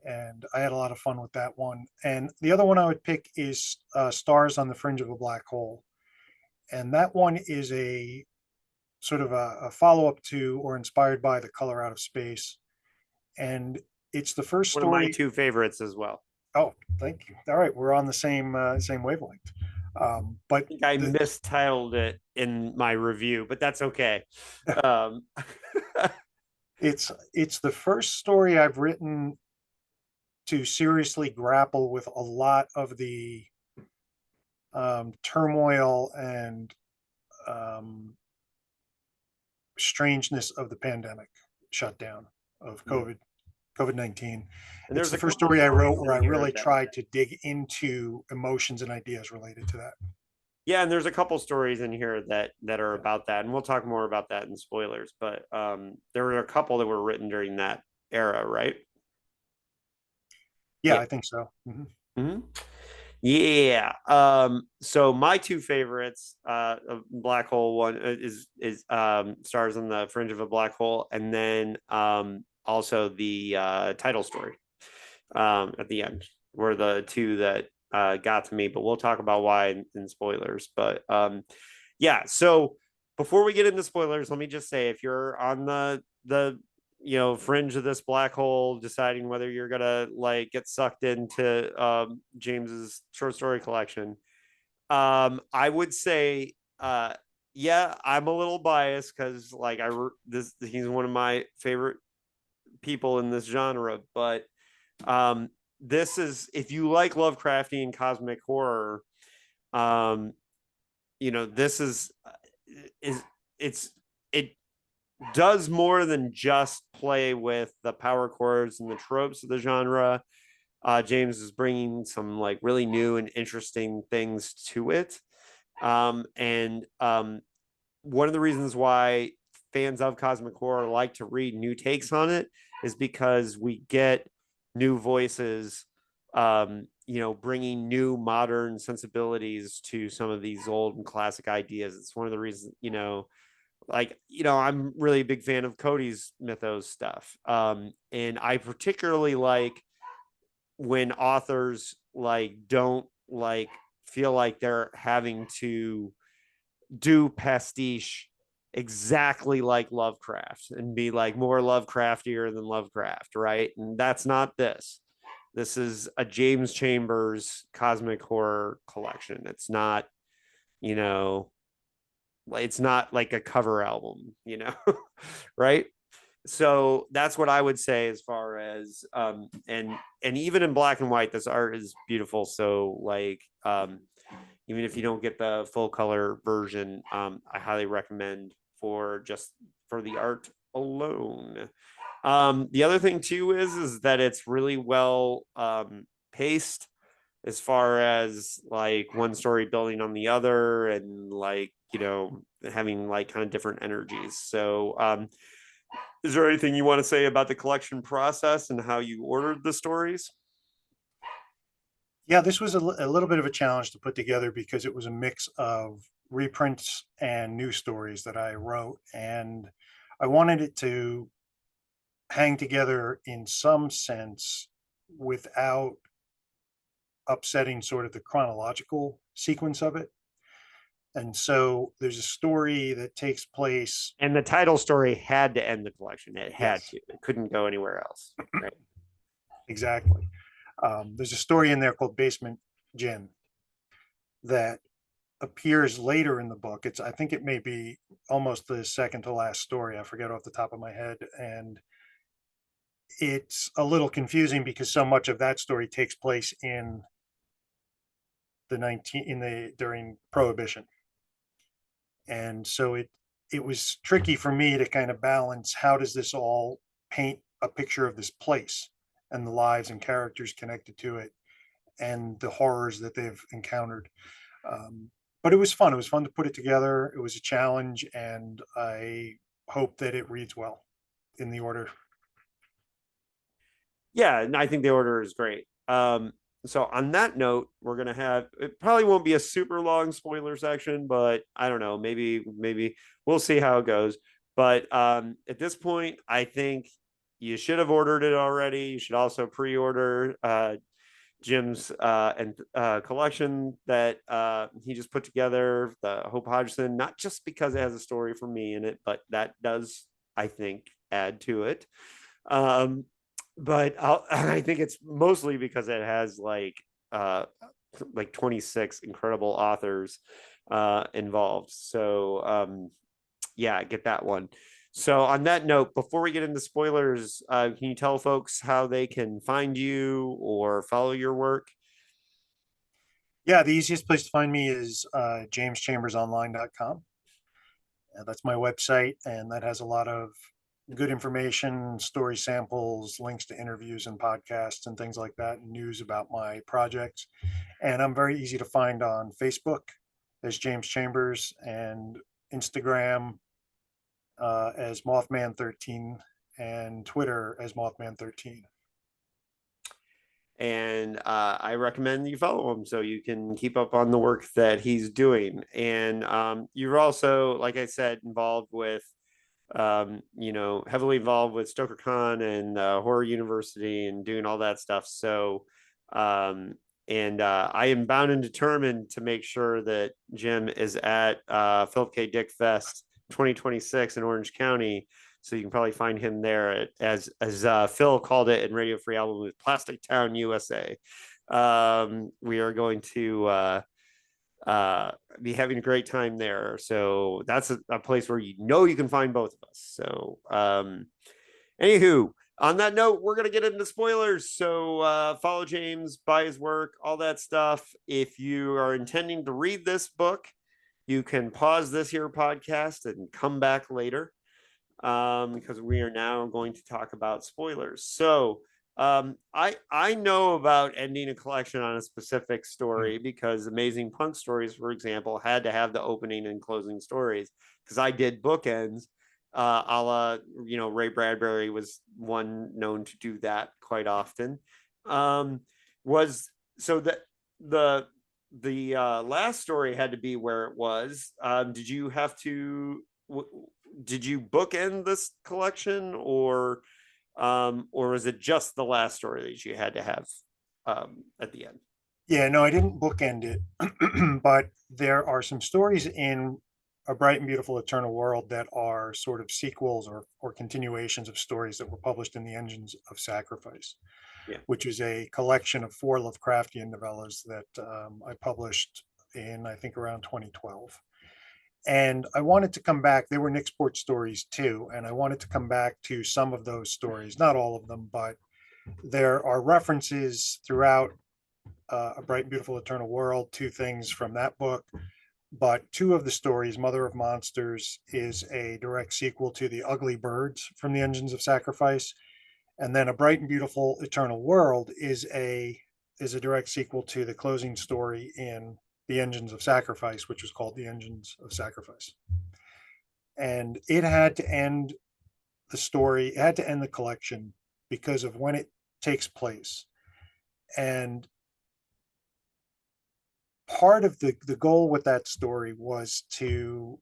And I had a lot of fun with that one. And the other one I would pick is Stars on the Fringe of a Black Hole. And that one is a sort of a follow-up to or inspired by The Color Out of Space. And it's the first One of my story. two favorites as well. Oh, thank you. All right, we're on the same wavelength. But I think I mistitled it in my review, but that's okay. Um, it's the first story I've written to seriously grapple with a lot of the turmoil and strangeness of the pandemic shutdown of COVID-19. and It's there's the a first couple story I wrote stories where I in here really that tried to dig into emotions and ideas related to that. yeah, and there's a couple stories in here that are about that, and we'll talk more about that in spoilers. But there were a couple that were written during that era, right? Yeah, Yeah. I think so. Mhm. Mm-hmm. Yeah. So my two favorites, Black Hole one is Stars on the Fringe of a Black Hole, and then also the title story at the end were the two that got to me. But we'll talk about why in spoilers. But yeah. So before we get into spoilers, let me just say if you're on the fringe of this black hole, deciding whether you're gonna like get sucked into James's short story collection, I would say yeah, I'm a little biased because like he's one of my favorite people in this genre, but um this is, if you like Lovecraftian cosmic horror, um this is it does more than just play with the power chords and the tropes of the genre. James is bringing some like really new and interesting things to it. And one of the reasons why fans of cosmic horror like to read new takes on it is because we get new voices, bringing new modern sensibilities to some of these old and classic ideas. It's one of the reasons, I'm really a big fan of Cody's mythos stuff. And I particularly like when authors like don't like feel like they're having to do pastiche exactly like Lovecraft and be like more Lovecraftier than Lovecraft, right? And that's not this. This is a James Chambers cosmic horror collection. It's not, you know, it's not like a cover album, right? So that's what I would say as far as and even in black and white, this art is beautiful. So like even if you don't get the full color version, I highly recommend for the art alone. The other thing too is that it's really well paced as far as like one story building on the other and like having like kind of different energies. So is there anything you want to say about the collection process and how you ordered the stories? Yeah, this was a little bit of a challenge to put together because it was a mix of reprints and new stories that I wrote, and I wanted it to hang together in some sense without upsetting sort of the chronological sequence of it. And so there's a story that takes place. And the title story had to end the collection. It had Yes, to. It couldn't go anywhere else. Right. exactly. There's a story in there called Basement Gin that appears later in the book. I think it may be almost the second to last story. I forget off the top of my head. And it's a little confusing because so much of that story takes place in during Prohibition. And so it was tricky for me to kind of balance how does this all paint a picture of this place and the lives and characters connected to it and the horrors that they've encountered. but it was fun. It was fun to put it together. It was a challenge, and I hope that it reads well in the order. Yeah, and I think the order is great. So on that note, we're gonna have, it probably won't be a super long spoiler section, but I don't know, maybe we'll see how it goes. But at this point, I think you should have ordered it already. You should also pre-order Jim's and collection that he just put together, the Hope Hodgson, not just because it has a story for me in it, but that does, I think, add to it. Um, but I think it's mostly because it has like 26 incredible authors involved. So yeah, get that one. So on that note, before we get into spoilers, can you tell folks how they can find you or follow your work? Yeah, the easiest place to find me is jameschambersonline.com. That's my website, and that has a lot of good information, story samples, links to interviews and podcasts and things like that, and news about my projects. And I'm very easy to find on Facebook as James Chambers, and Instagram as Mothman13, and Twitter as Mothman13. And I recommend you follow him so you can keep up on the work that he's doing. And you're also, like I said, involved with, heavily involved with StokerCon and Horror University and doing all that stuff. So, and I am bound and determined to make sure that Jim is at Philip K. Dick Fest 2026 in Orange County. So you can probably find him there as Phil called it in Radio Free Album with Plastic Town, USA. We are going to be having a great time there. So that's a place where you can find both of us. So anywho, on that note, we're gonna get into spoilers. So follow James, buy his work, all that stuff. If you are intending to read this book, you can pause this here podcast and come back later, because we are now going to talk about spoilers. So I know about ending a collection on a specific story because Amazing Punk Stories, for example, had to have the opening and closing stories because I did bookends. A la, Ray Bradbury was one known to do that quite often. Was so that the last story had to be where it was. Did you have to? Did you bookend this collection, or was it just the last story that you had to have at the end? Yeah, no, I didn't bookend it, but there are some stories in A Bright and Beautiful Eternal World that are sort of sequels or continuations of stories that were published in the Engines of Sacrifice, Yeah. which is a collection of 4 Lovecraftian novellas that I published in, I think, around 2012. And I wanted to come back. They were Nixport stories too, and I wanted to come back to some of those stories, not all of them, but there are references throughout A Bright and Beautiful Eternal World to things from that book. But 2 of the stories, Mother of Monsters is a direct sequel to The Ugly Birds from the Engines of Sacrifice, and then A Bright and Beautiful Eternal World is a direct sequel to the closing story in The Engines of Sacrifice, which was called The Engines of Sacrifice. And it had to end the story, it had to end the collection because of when it takes place. And part of the goal with that story was to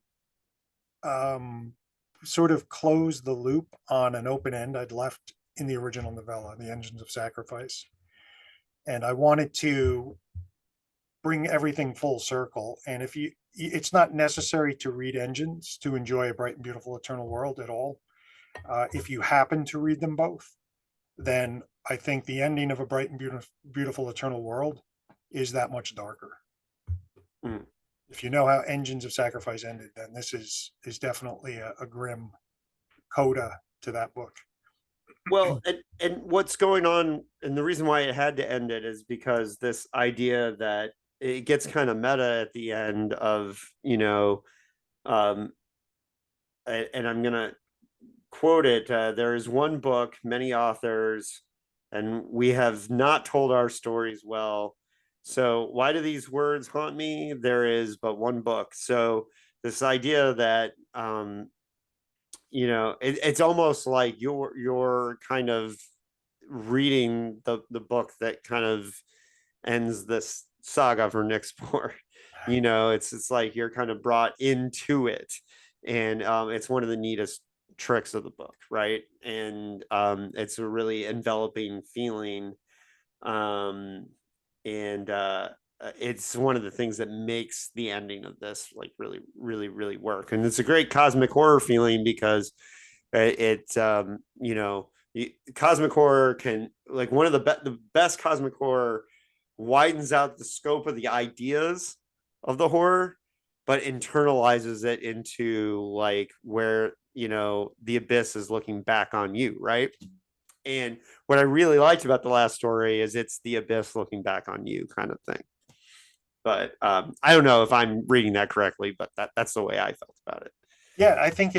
sort of close the loop on an open end I'd left in the original novella, The Engines of Sacrifice. And I wanted to bring everything full circle. And it's not necessary to read Engines to enjoy A Bright and Beautiful Eternal World at all. If you happen to read them both, then I think the ending of A Bright and Beautiful Eternal World is that much darker. Mm. If you know how Engines of Sacrifice ended, then this is definitely a grim coda to that book. Well, and what's going on, and the reason why it had to end it is because this idea that it gets kind of meta at the end of, and I'm gonna quote it. There is one book, many authors, and we have not told our stories well. So why do these words haunt me? There is but one book. So this idea that it's almost like you're kind of reading the book that kind of ends this saga for Nixport. It's like you're kind of brought into it, and it's one of the neatest tricks of the book, right? And it's a really enveloping feeling, um, and it's one of the things that makes the ending of this like really, really, really work. And it's a great cosmic horror feeling because it cosmic horror can like one of the best cosmic horror widens out the scope of the ideas of the horror, but internalizes it into like where the abyss is looking back on you, right? And what I really liked about the last story is it's the abyss looking back on you kind of thing. But I don't know if I'm reading that correctly, but that's the way I felt about it. Yeah, I think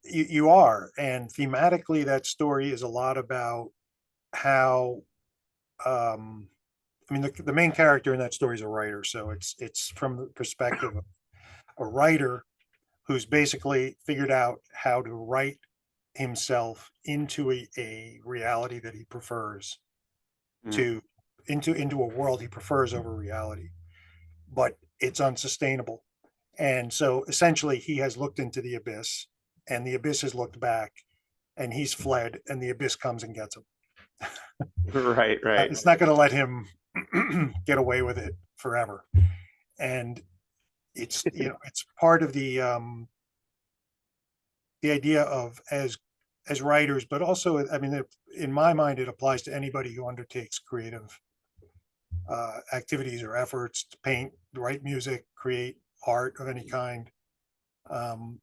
you are, and thematically, that story is a lot about how. I mean, the main character in that story is a writer, so it's from the perspective of a writer who's basically figured out how to write himself into a reality that he prefers Mm. to into a world he prefers over reality, but it's unsustainable. And so essentially he has looked into the abyss, and the abyss has looked back, and he's fled, and the abyss comes and gets him. Right, right. It's not going to let him get away with it forever. And it's part of the idea of as writers, but also, I mean, in my mind, it applies to anybody who undertakes creative activities or efforts to paint, write music, create art of any kind, um,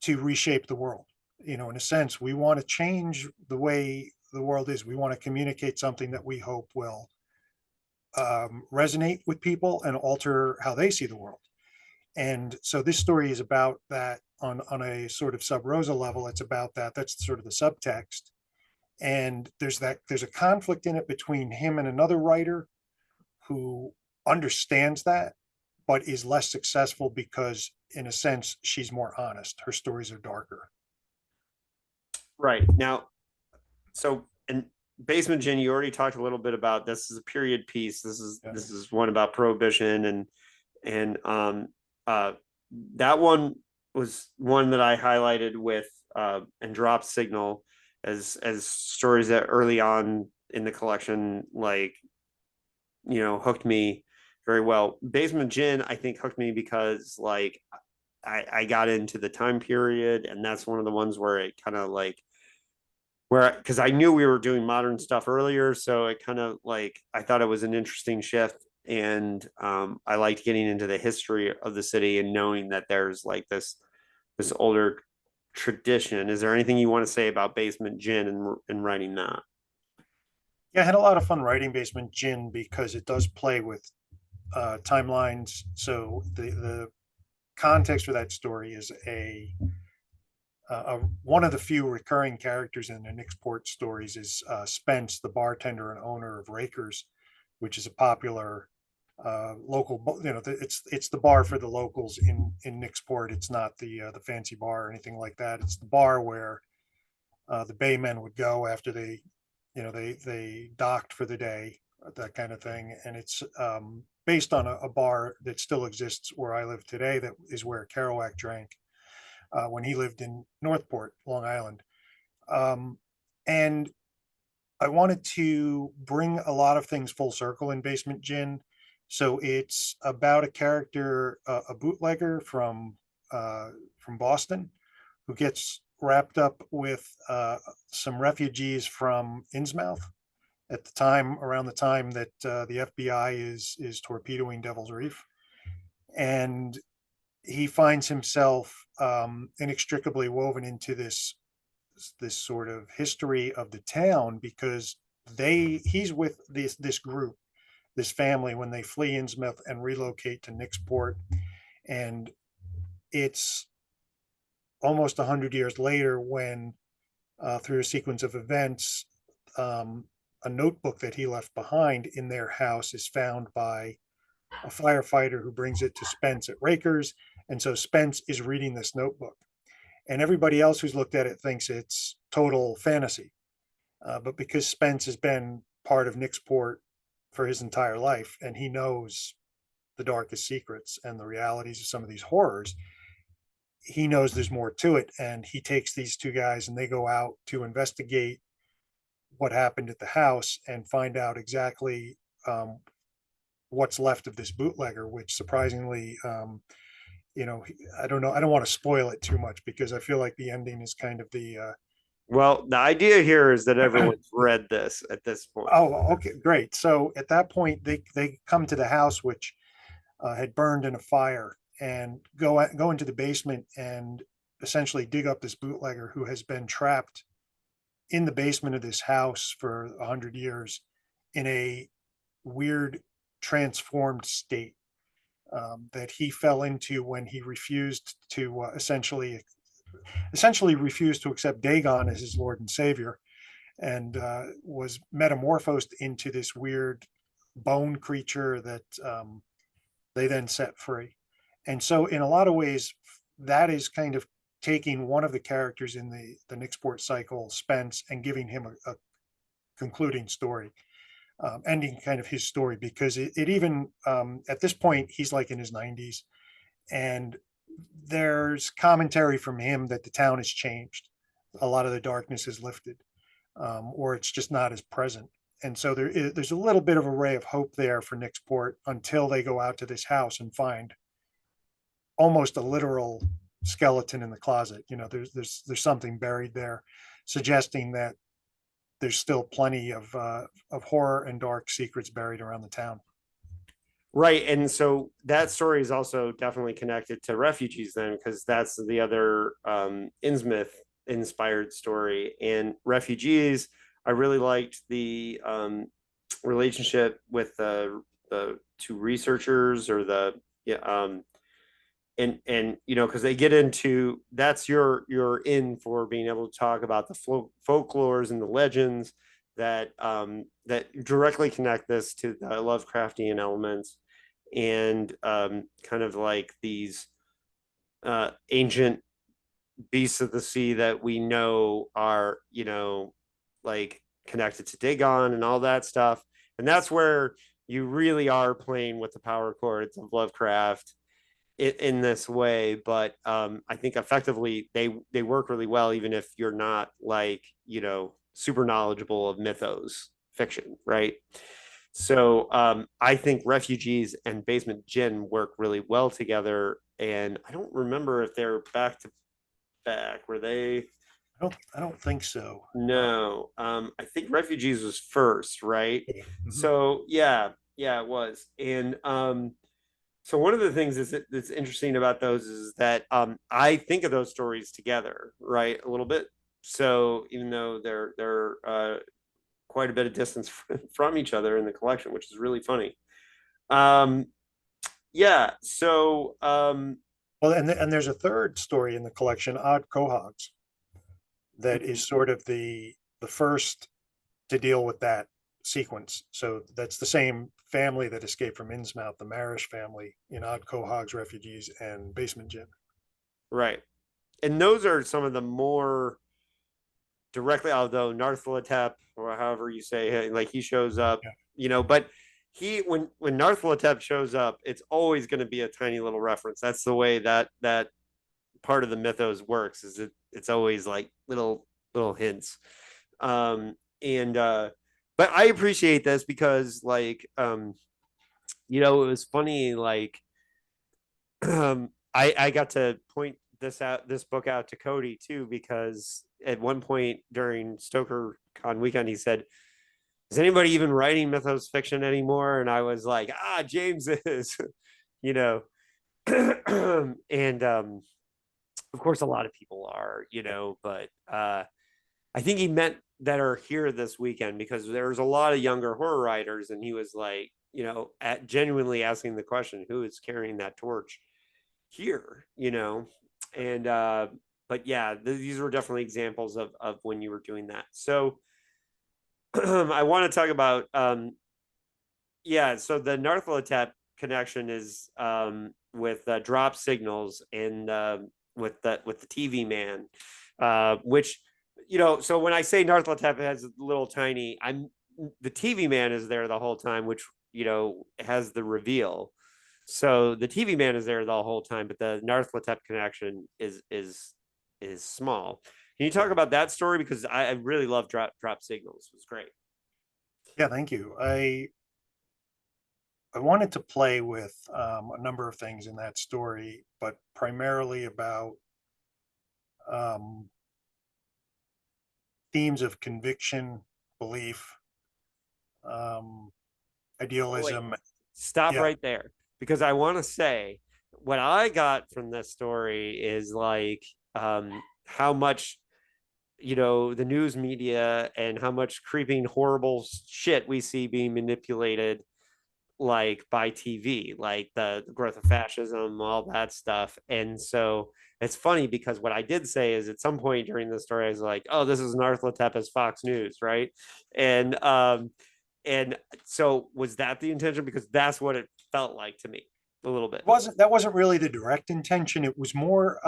to reshape the world. In a sense, we want to change the way the world is. We want to communicate something that we hope will resonate with people and alter how they see the world. And so this story is about that on a sort of sub rosa level. It's about that. That's sort of the subtext. And there's a conflict in it between him and another writer who understands that, but is less successful because, in a sense, she's more honest. Her stories are darker. Right. Now, so and Basement Gin, you already talked a little bit about this is a period piece. This is Yeah. this is one about prohibition and uh that one was one that I highlighted with and Drop Signal as stories that early on in the collection like hooked me very well. Basement Gin I think hooked me because like I got into the time period, and that's one of the ones where it kind of like where because I knew we were doing modern stuff earlier, so it kind of like I thought it was an interesting shift, and I liked getting into the history of the city and knowing that there's like this older tradition. Is there anything you want to say about Basement Gin and writing that? Yeah, I had a lot of fun writing Basement Gin because it does play with timelines. So the context for that story is one of the few recurring characters in the Nixport stories is Spence, the bartender and owner of Rakers, which is a popular local. It's the bar for the locals in Nixport. It's not the fancy bar or anything like that. It's the bar where the baymen would go after they docked for the day, that kind of thing. And it's based on a bar that still exists where I live today. That is where Kerouac drank when he lived in Northport, Long Island. Um, and I wanted to bring a lot of things full circle in Basement Gin. So it's about a character, a bootlegger from Boston, who gets wrapped up with some refugees from Innsmouth at the time, around the time that the FBI is torpedoing Devil's Reef, and he finds himself inextricably woven into this sort of history of the town because he's with this group, this family, when they flee Innsmouth and relocate to Nixport, and it's almost 100 years later when through a sequence of events, um, a notebook that he left behind in their house is found by a firefighter who brings it to Spence at Rakers. And so Spence is reading this notebook. And everybody else who's looked at it thinks it's total fantasy. But because Spence has been part of Nicksport for his entire life, and he knows the darkest secrets and the realities of some of these horrors, he knows there's more to it. And he takes these two guys and they go out to investigate what happened at the house and find out exactly what's left of this bootlegger, which surprisingly, I don't know. I don't want to spoil it too much because I feel like the ending is kind of Well, the idea here is that everyone's read this at this point. oh, okay, great. So at that point, they come to the house, which had burned in a fire, and go into the basement and essentially dig up this bootlegger who has been trapped in the basement of this house for 100 years in a weird transformed state that he fell into when he refused to essentially refused to accept Dagon as his Lord and Savior, and was metamorphosed into this weird bone creature that they then set free. And so, in a lot of ways, that is kind of taking one of the characters in the Nicksport cycle, Spence, and giving him a concluding story, ending kind of his story, because it even at this point he's like in his 90s, and there's commentary from him that the town has changed. A lot of the darkness is lifted, or it's just not as present. And so there's a little bit of a ray of hope there for Nicksport until they go out to this house and find almost a literal skeleton in the closet. There's something buried there, suggesting that there's still plenty of horror and dark secrets buried around the town. Right. And so that story is also definitely connected to refugees then, because that's the other Innsmouth inspired story. And refugees, I really liked the relationship with the two researchers, or the and because they get into, that's you're in for being able to talk about the folklores and the legends that that directly connect this to the Lovecraftian elements, and kind of like these ancient beasts of the sea that we know are like connected to Dagon and all that stuff. And that's where you really are playing with the power chords of Lovecraft in this way. But I think effectively they work really well, even if you're not like super knowledgeable of mythos fiction, right? So I think Refugees and Basement Gin work really well together. And I don't remember if they're back to back. Were they? I don't think so. No. I think Refugees was first, right? Mhm. So yeah, it was. And so one of the things that's interesting about those is that I think of those stories together, right? A little bit. So even though they're quite a bit of distance from each other in the collection, which is really funny. Um, yeah. So Well, and there's a third story in the collection, Odd Quahogs, that is sort of the first to deal with that sequence. So that's the same family that escaped from Innsmouth, the Marish family in Odd Quahogs, Refugees, and Basement Gin. right, and those are some of the more directly, although Narthalatep, or however you say, like he shows up, Yeah. but he when Narthalatep shows up, it's always going to be a tiny little reference. That's the way that part of the mythos works. Is it's always like little hints. And but I appreciate this because like it was funny, like I got to point this book out to Cody too, because at one point during Stoker Con weekend he said, is anybody even writing mythos fiction anymore? And I was like, James is. you know and of course a lot of people are, but I think he meant that are here this weekend, because there's a lot of younger horror writers, and he was like, at genuinely asking the question, who is carrying that torch here, and but yeah, these were definitely examples of when you were doing that. So I want to talk about yeah, so the Nartholetep connection is with drop signals and with the TV man, which So when I say Nartholetep has a little tiny, I'm the TV man is there the whole time, which has the reveal. So the TV man is there the whole time, but the Nartholetep connection is small. Can you talk about that story because I really love drop signals. It was great. Yeah, thank you. I wanted to play with a number of things in that story, but primarily about um, themes of conviction, belief, um, Oh, wait, idealism. stop Yeah, right there because I want to say what I got from this story is like how much the news media and how much creeping horrible shit we see being manipulated like by TV, like the growth of fascism, all that stuff. And so it's funny because what I did say is at some point during the story, I was like, "Oh, this is Nartholetep as Fox News, right?" And and so was that the intention? Because that's what it felt like to me a little bit. that wasn't really the direct intention. It was more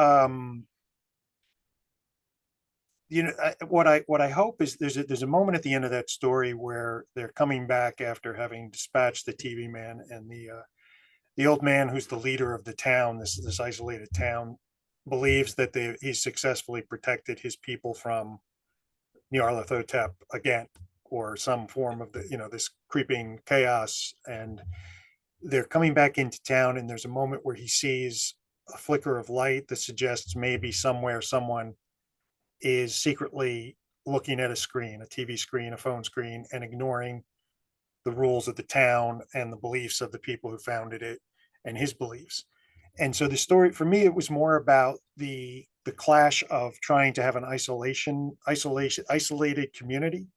what I hope is there's a moment at the end of that story where they're coming back after having dispatched the TV man, and the old man who's the leader of the town, this isolated town, believes that he's successfully protected his people from Nyarlathotep again, or some form of this creeping chaos. And they're coming back into town, and there's a moment where he sees a flicker of light that suggests maybe somewhere someone is secretly looking at a screen, a TV screen, a phone screen, and ignoring the rules of the town and the beliefs of the people who founded it and his beliefs. And so the story for me, it was more about the clash of trying to have an isolated community,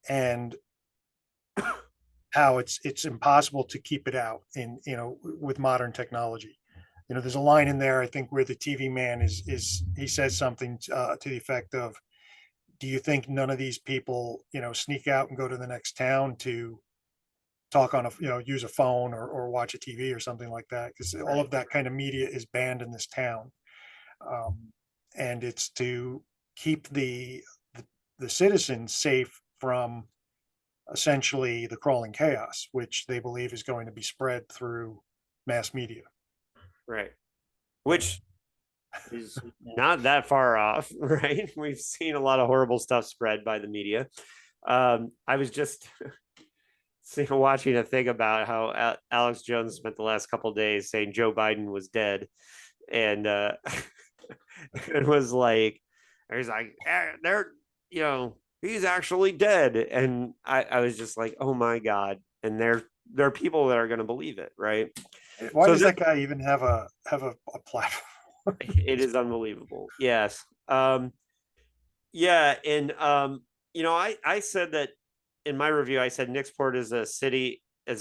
and how it's impossible to keep it out in with modern technology. There's a line in there, I think, where the TV man is he says something to the effect of, do you think none of these people sneak out and go to the next town to talk on a use a phone, or watch a TV or something like that, because all Right. of that kind of media is banned in this town. um, and it's to keep the the citizens safe from essentially the crawling chaos, which they believe is going to be spread through mass media. Right. Which is not that far off, right? We've seen a lot of horrible stuff spread by the media. I was just watching a thing about how Alex Jones spent the last couple of days saying Joe Biden was dead, and it was like, he's like, they're, he's actually dead, and I was just like, oh my god, and there are people that are going to believe it, right? Why So does this that guy even have a platform? it is unbelievable. Yes. Yeah, and I said that in my review. I said Nixport is a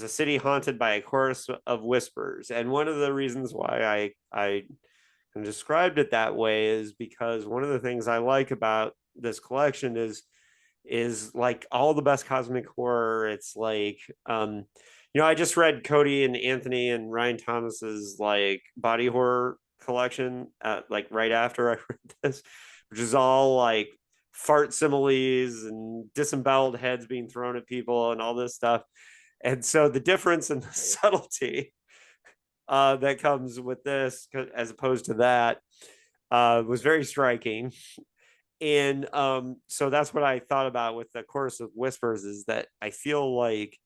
city haunted by a chorus of whispers, and one of the reasons why I described it that way is because one of the things I like about this collection is like all the best cosmic horror. It's like I just read Cody and Anthony and Ryan Thomas's like body horror collection like right after I read this, which is all like fart similes and disemboweled heads being thrown at people and all this stuff. And so the difference in the subtlety that comes with this as opposed to that was very striking. And so that's what I thought about with the chorus of whispers, is that I feel like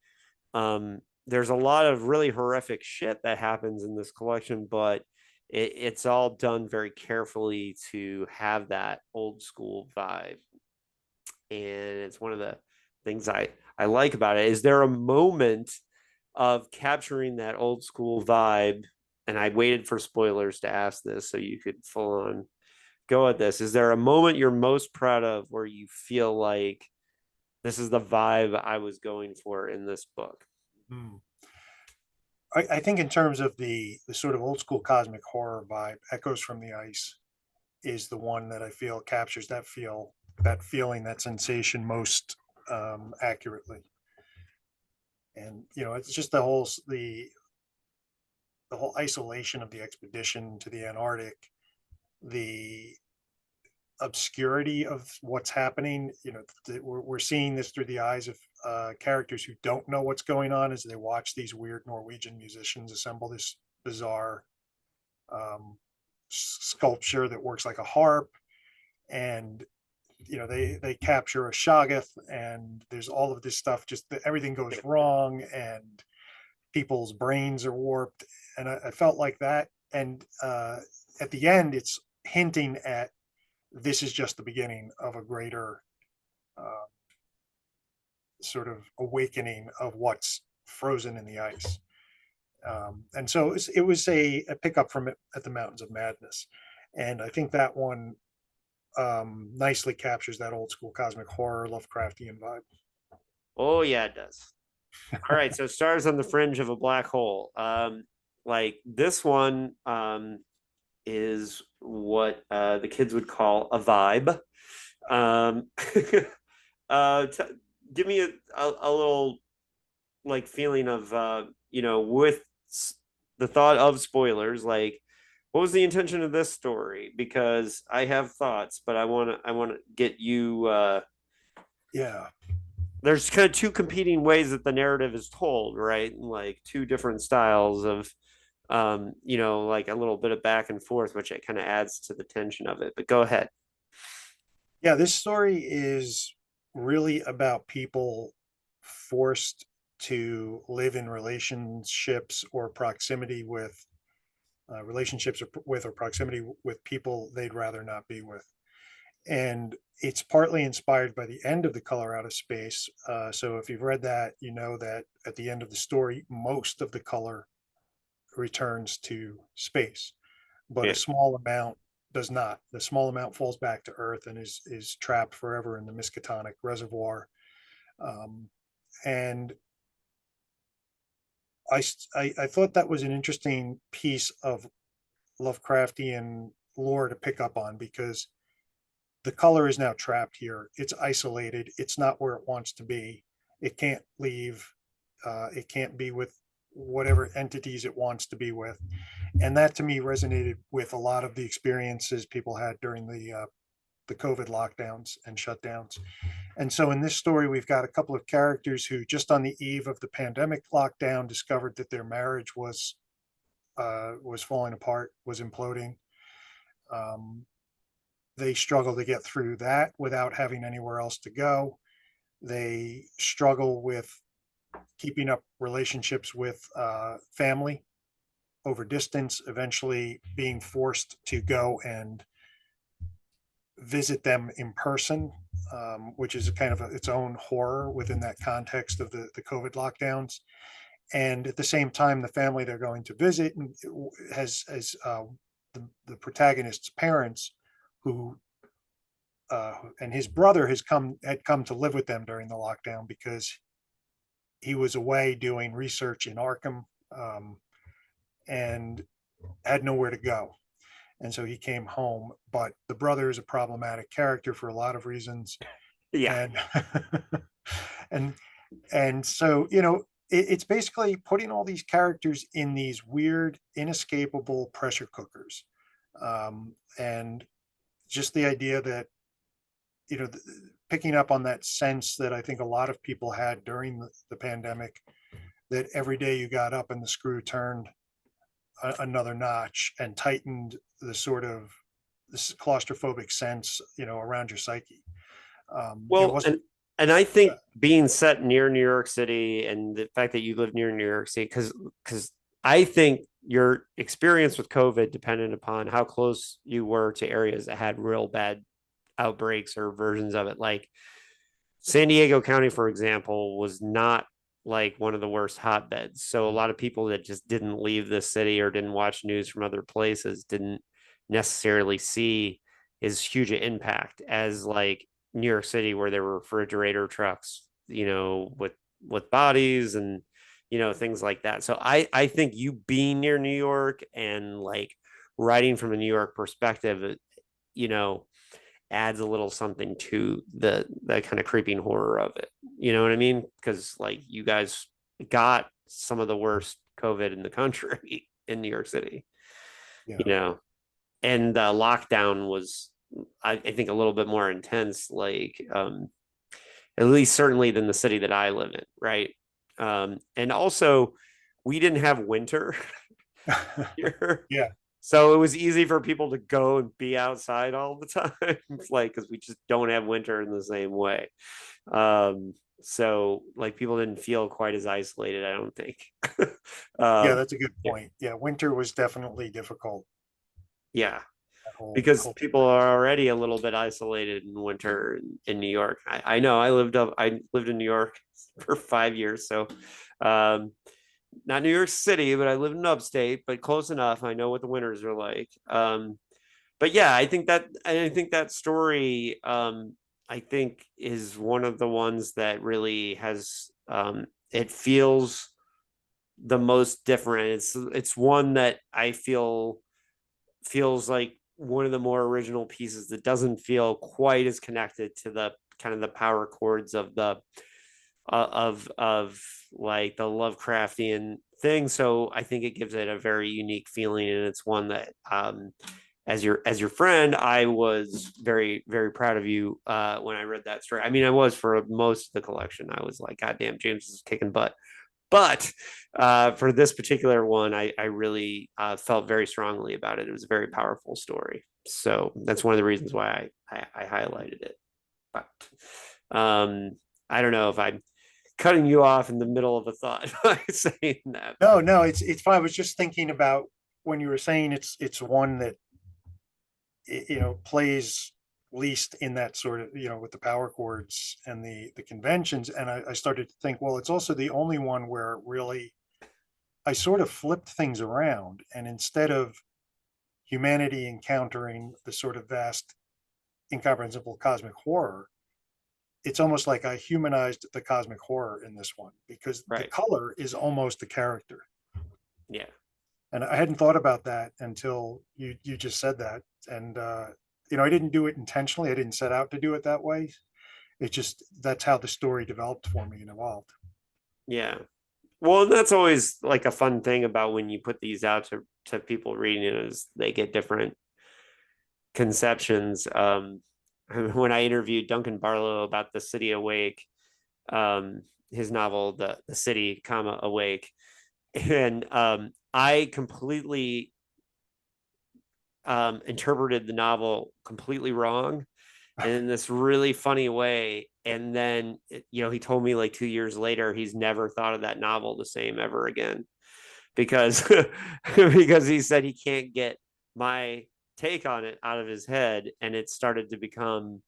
there's a lot of really horrific shit that happens in this collection, but it's all done very carefully to have that old school vibe. And it's one of the things I like about it. Is there a moment of capturing that old school vibe? And I waited for spoilers to ask this so you could full on go at this. Is there a moment you're most proud of where you feel like this is the vibe I was going for in this book? Hmm. I think in terms of the sort of old school cosmic horror vibe, Echoes from the Ice is the one that I feel captures that feeling, that sensation most accurately. And it's just the whole isolation of the expedition to the Antarctic, the obscurity of what's happening. We're seeing this through the eyes of characters who don't know what's going on as they watch these weird Norwegian musicians assemble this bizarre sculpture that works like a harp. And they capture a shoggoth, and there's all of this stuff, just everything goes wrong, and people's brains are warped. And I felt like that. And at the end, it's hinting at this is just the beginning of a greater uh, sort of awakening of what's frozen in the ice. And so it was a pickup from it at the Mountains of Madness. And I think that one nicely captures that old school cosmic horror Lovecraftian vibe. Oh yeah, it does. All right, so stars on the fringe of a black hole. Like this one is what the kids would call a vibe. Um, t- Give me a little like feeling of with the thought of spoilers, like what was the intention of this story? Because I have thoughts, but I want to get you. Yeah. There's kind of two competing ways that the narrative is told, right? Like two different styles of like a little bit of back and forth, which it kind of adds to the tension of it. But go ahead. Yeah, this story is really about people forced to live in relationships or proximity with or proximity with people they'd rather not be with. And it's partly inspired by the end of The Color Out of Space. So if you've read that, you know that at the end of the story, most of the color returns to space, but Yeah. a small amount does not. The small amount falls back to Earth and is trapped forever in the Miskatonic reservoir. Um, and I thought that was an interesting piece of Lovecraftian lore to pick up on, because the color is now trapped here. It's isolated. It's not where it wants to be. It can't leave. It can't be with whatever entities it wants to be with. And that to me resonated with a lot of the experiences people had during the COVID lockdowns and shutdowns. And so in this story, we've got a couple of characters who, just on the eve of the pandemic lockdown, discovered that their marriage was falling apart, was imploding. Um, they struggle to get through that without having anywhere else to go. They struggle with keeping up relationships with family over distance, eventually being forced to go and visit them in person, which is a kind of its own horror within that context of the COVID lockdowns. And at the same time, the family they're going to visit has the protagonist's parents, who and his brother had come to live with them during the lockdown because he was away doing research in Arkham, and had nowhere to go. And so he came home. But the brother is a problematic character for a lot of reasons. Yeah. And and and so it's basically putting all these characters in these weird, inescapable pressure cookers. And just the idea that, picking up on that sense that I think a lot of people had during the pandemic, that every day you got up and the screw turned another notch and tightened the sort of this claustrophobic sense, around your psyche. It Well, wasn't. and I think being set near New York City and the fact that you live near New York City, because I think your experience with COVID depended upon how close you were to areas that had real bad outbreaks or versions of it. Like San Diego County, for example, was not like one of the worst hotbeds. So a lot of people that just didn't leave the city or didn't watch news from other places didn't necessarily see as huge an impact as like New York City, where there were refrigerator trucks, with bodies and things like that. So I think you being near New York and like writing from a New York perspective, you know, adds a little something to the kind of creeping horror of it. You know what I mean? Because like you guys got some of the worst COVID in the country in New York City, Yeah. you know, and the lockdown was, I think, a little bit more intense, like at least certainly than the city that I live in, right? And also, we didn't have winter here. Yeah. So it was easy for people to go and be outside all the time, like because we just don't have winter in the same way. So like people didn't feel quite as isolated, I don't think. Yeah, um, that's a good yeah, point. Yeah, winter was definitely difficult. yeah, That because whole people are already a little bit isolated in winter in New York. I know I lived in New York for 5 years, so um, not New York City, but I lived in upstate, but close enough. I know what the winters are like. But yeah, I think that story I think is one of the ones that really has it feels the most different. It's one that I feel feels like one of the more original pieces that doesn't feel quite as connected to the kind of the power chords of the of like the Lovecraftian thing. So I think it gives it a very unique feeling, and it's one that as your friend, I was very very proud of you when I read that story. I mean, I was for most of the collection. I was like, God damn, James is kicking butt. But for this particular one, I really felt very strongly about it. It was a very powerful story. So that's one of the reasons why I highlighted it. But I don't know if I'm cutting you off in the middle of a thought by saying that. No, no, it's fine. I was just thinking about when you were saying it's one that plays least in that sort of, with the power chords and the conventions. And I started to think, well, it's also the only one where really I sort of flipped things around, and instead of humanity encountering the sort of vast, incomprehensible cosmic horror, it's almost like I humanized the cosmic horror in this one because the Right. color is almost the character. Yeah. And I hadn't thought about that until you just said that. And I didn't do it intentionally. I didn't set out to do it that way. It just that's how the story developed for me and evolved. Yeah. Well, that's always like a fun thing about when you put these out to people reading it is they get different conceptions. When I interviewed Duncan Barlow about The City Awake, his novel, the City, comma, Awake, and I completely interpreted the novel completely wrong and in this really funny way. And then, he told me like 2 years later, he's never thought of that novel the same ever again because because he said he can't get my take on it out of his head, and it started to become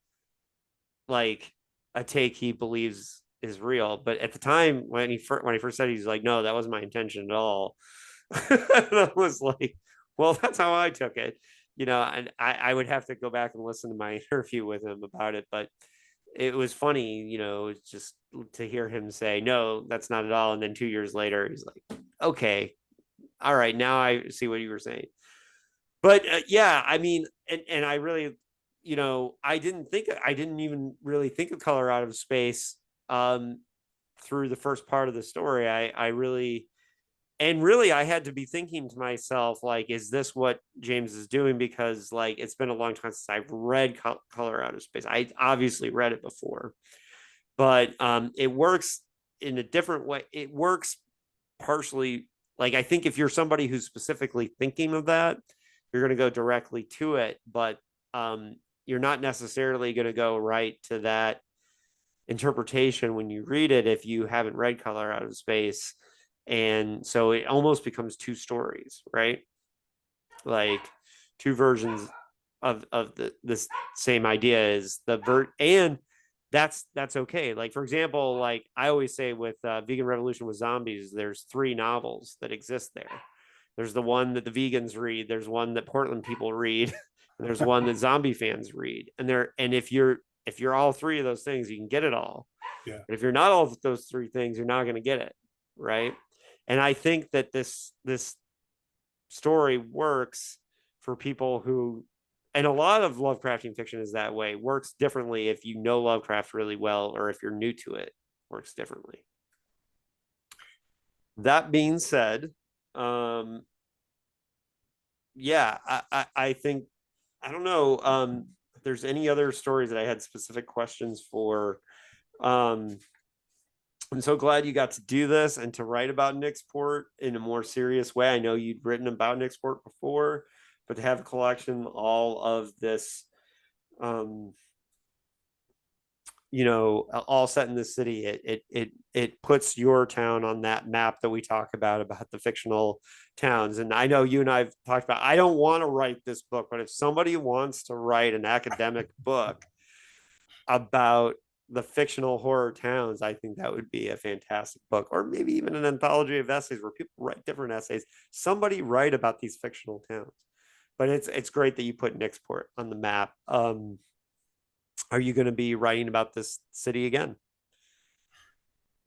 like a take he believes is real. But at the time when he first said it, he's like, no, that wasn't my intention at all. And I was like, well, that's how I took it, and I would have to go back and listen to my interview with him about it. But it was funny, just to hear him say, no, that's not at all. And then 2 years later, he's like, okay, all right, now I see what you were saying. But yeah, I mean, and I really, I didn't even really think of color out of space through the first part of the story. I really, and really, I had to be thinking to myself, like, is this what James is doing? Because like, it's been a long time since I've read color out of space. I obviously read it before, but it works in a different way. It works partially, like, I think if you're somebody who's specifically thinking of that, you're going to go directly to it, but you're not necessarily going to go right to that interpretation when you read it if you haven't read Color Out of Space. And so it almost becomes two stories, right? Like two versions of this same idea is and that's okay. Like, for example, like I always say with Vegan Revolution with Zombies, there's three novels that exist there. There's the one that the vegans read, there's one that Portland people read, and there's one that zombie fans read. And if you're all three of those things, you can get it all. Yeah. But if you're not all of those three things, you're not going to get it, right? And I think that this story works for people who and a lot of Lovecraftian fiction is that way. Works differently if you know Lovecraft really well, or if you're new to it, works differently. That being said, um, yeah, I think I don't know if there's any other stories that I had specific questions for. Um, I'm so glad you got to do this and to write about Nixport in a more serious way. I know you'd written about Nixport before, but to have a collection all of this, um, all set in the city, it puts your town on that map that we talk about the fictional towns. And I know you and I've talked about. I don't want to write this book, but if somebody wants to write an academic book about the fictional horror towns, I think that would be a fantastic book, or maybe even an anthology of essays where people write different essays. Somebody write about these fictional towns. But it's great that you put Nixport on the map. Are you going to be writing about this city again?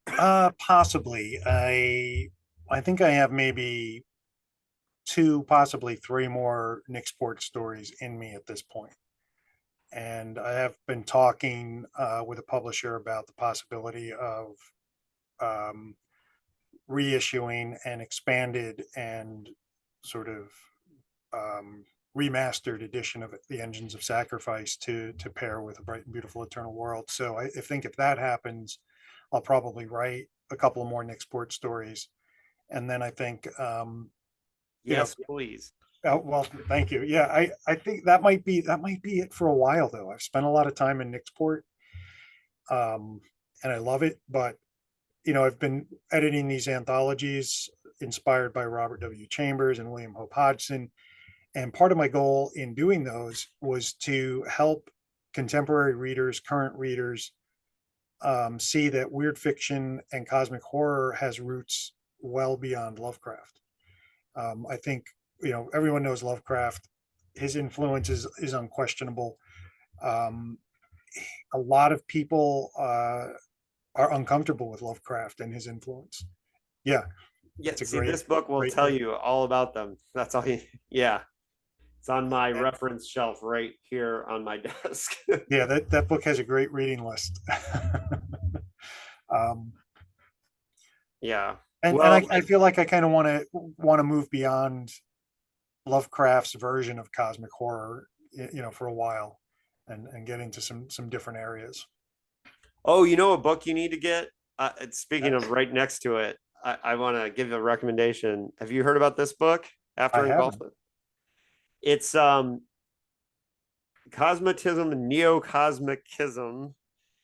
Possibly. I think I have maybe two, possibly three more Nixport stories in me at this point. And I have been talking with a publisher about the possibility of um, reissuing an expanded and sort of um, remastered edition of the Engines of Sacrifice to pair with A Bright and Beautiful Eternal World. So I think if that happens, I'll probably write a couple of more Nixport stories, and then I think you know Yes, please. well, thank you. Yeah, I think that might be it for a while though. I've spent a lot of time in Nixport, and I love it, but I've been editing these anthologies inspired by Robert W. Chambers and William Hope Hodgson. And part of my goal in doing those was to help contemporary readers, current readers, see that weird fiction and cosmic horror has roots well beyond Lovecraft. I think, everyone knows Lovecraft. His influence is unquestionable. Um, a lot of people are uncomfortable with Lovecraft and his influence. Yeah, Yeah, it's a see, great, this book will great tell book. you all about them. That's all you, yeah. It's on my reference shelf right here on my desk. Yeah, that book has a great reading list. um, Yeah. and Well, I feel like I kind of want to move beyond Lovecraft's version of cosmic horror, for a while, and get into some different areas. oh, you know a book you need to get? Speaking Uh, of right next to it, I want to give a recommendation. Have you heard about this book, I After haven't. Engulfed? It's Cosmetism and Neocosmicism,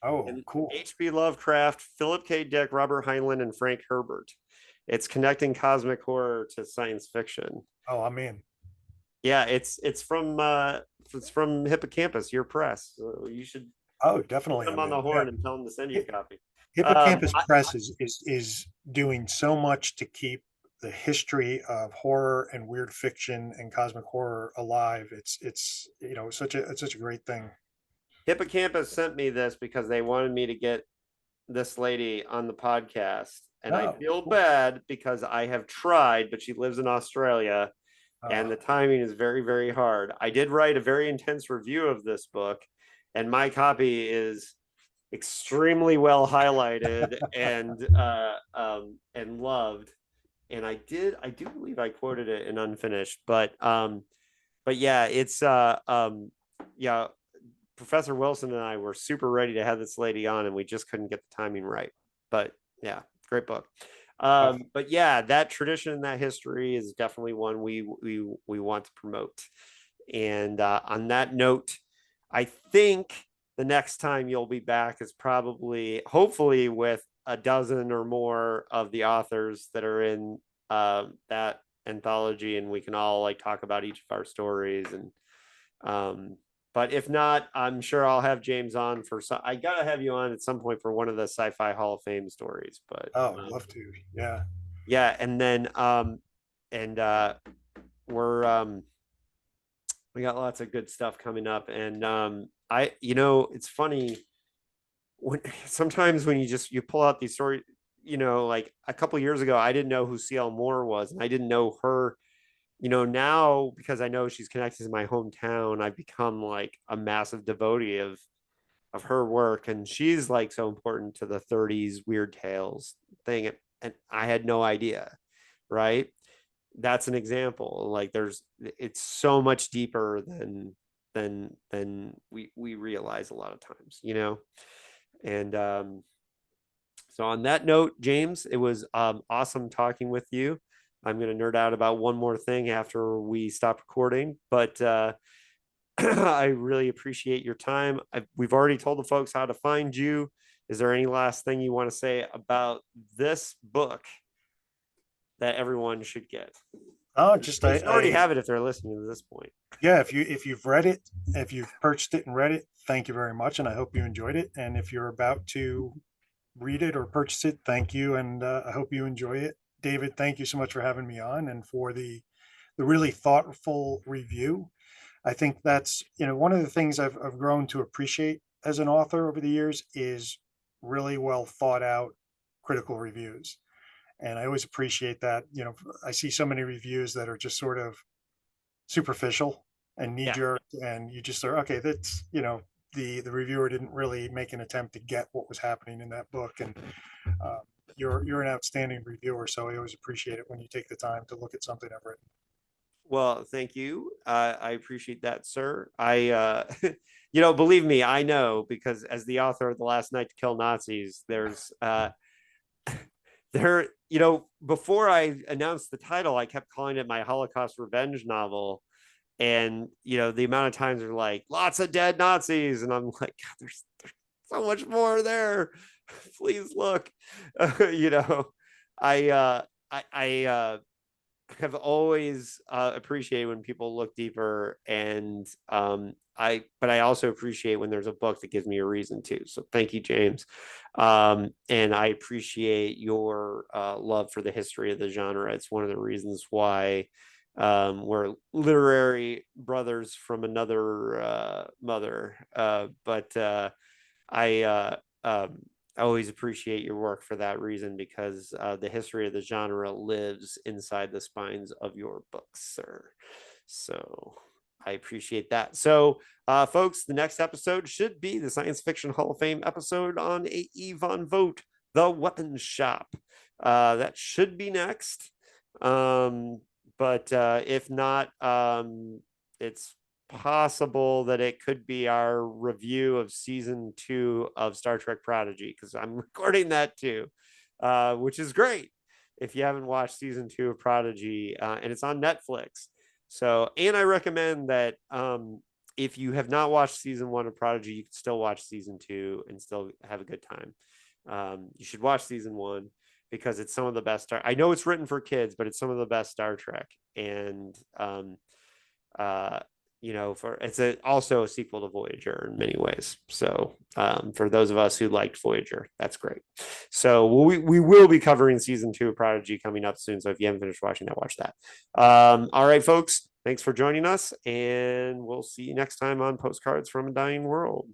Oh, and cool. H.P. Lovecraft, Philip K. Dick, Robert Heinlein, and Frank Herbert. It's connecting cosmic horror to science fiction. Oh, I'm in. Yeah, it's from Hippocampus, your press. So you should Oh, put definitely them I'm on the in. Yeah. horn and tell them to send you a copy. Hippocampus I, Press is doing so much to keep the history of horror and weird fiction and cosmic horror alive. It's such a great thing. Hippocampus sent me this because they wanted me to get this lady on the podcast. And I Oh, feel cool. bad because I have tried, but she lives in Australia and Uh, the timing is very, very hard. I did write a very intense review of this book, and my copy is extremely well highlighted and loved. And I do believe I quoted it in unfinished, but yeah, it's yeah, Professor Wilson and I were super ready to have this lady on, and we just couldn't get the timing right. But yeah, great book. oh, But yeah, that tradition and that history is definitely one we want to promote. And on that note, I think the next time you'll be back is probably, hopefully, with a dozen or more of the authors that are in that anthology, and we can all like talk about each of our stories. And um, but if not, I'm sure I'll have James on for some. I gotta have you on at some point for one of the Sci-Fi Hall of Fame stories. But oh, I'd love to. Yeah. yeah, and then and we're we got lots of good stuff coming up, and it's funny when sometimes when you pull out these stories, like a couple years ago, I didn't know who CL Moore was, and I didn't know her now because I know she's connected to my hometown, I've become like a massive devotee of her work, and she's like so important to the 30s weird tales thing, and I had no idea, right? That's an example. Like it's so much deeper than we realize a lot of times. And so on that note, James, it was awesome talking with you. I'm going to nerd out about one more thing after we stop recording, but I really appreciate your time. We've already told the folks how to find you. Is there any last thing you want to say about this book that everyone should get? Oh, just They should already have it if they're listening to this point. yeah, if you've read it, if you've purchased it and read it, thank you very much, and I hope you enjoyed it. And if you're about to read it or purchase it, thank you, and I hope you enjoy it. David, thank you so much for having me on and for the really thoughtful review. I think that's, one of the things I've grown to appreciate as an author over the years is really well thought out critical reviews. And I always appreciate that. I see so many reviews that are just sort of superficial and knee Yeah. jerk, and you just are, okay, that's, the reviewer didn't really make an attempt to get what was happening in that book. And uh, you're an outstanding reviewer, so I always appreciate it when you take the time to look at something I've written. Well, thank you. I appreciate that, sir. Believe me, I know because as the author of The Last Night to Kill Nazis, there's before I announced the title, I kept calling it my Holocaust revenge novel. And, the amount of times they're like, lots of dead Nazis. And I'm like, God, there's so much more there. Please look. I, have always appreciated when people look deeper, and but I also appreciate when there's a book that gives me a reason to. So thank you, James. And I appreciate your love for the history of the genre. It's one of the reasons why we're literary brothers from another mother. But I always appreciate your work for that reason, because the history of the genre lives inside the spines of your books, sir. So I appreciate that. So, folks, the next episode should be the Science Fiction Hall of Fame episode on A.E. von Vogt, The Weapons Shop. That should be next. But if not, it's possible that it could be our review of season 2 of Star Trek Prodigy, because I'm recording that too, which is great if you haven't watched season 2 of Prodigy, and it's on Netflix. So, and I recommend that if you have not watched season 1 of Prodigy, you can still watch season 2 and still have a good time. You should watch season 1 because it's some of the best I know it's written for kids, but it's some of the best Star Trek. And it's also a sequel to Voyager in many ways. So for those of us who liked Voyager, that's great. So we will be covering season 2 of Prodigy coming up soon. So if you haven't finished watching that, watch that. All right, folks, thanks for joining us, and we'll see you next time on Postcards from a Dying World.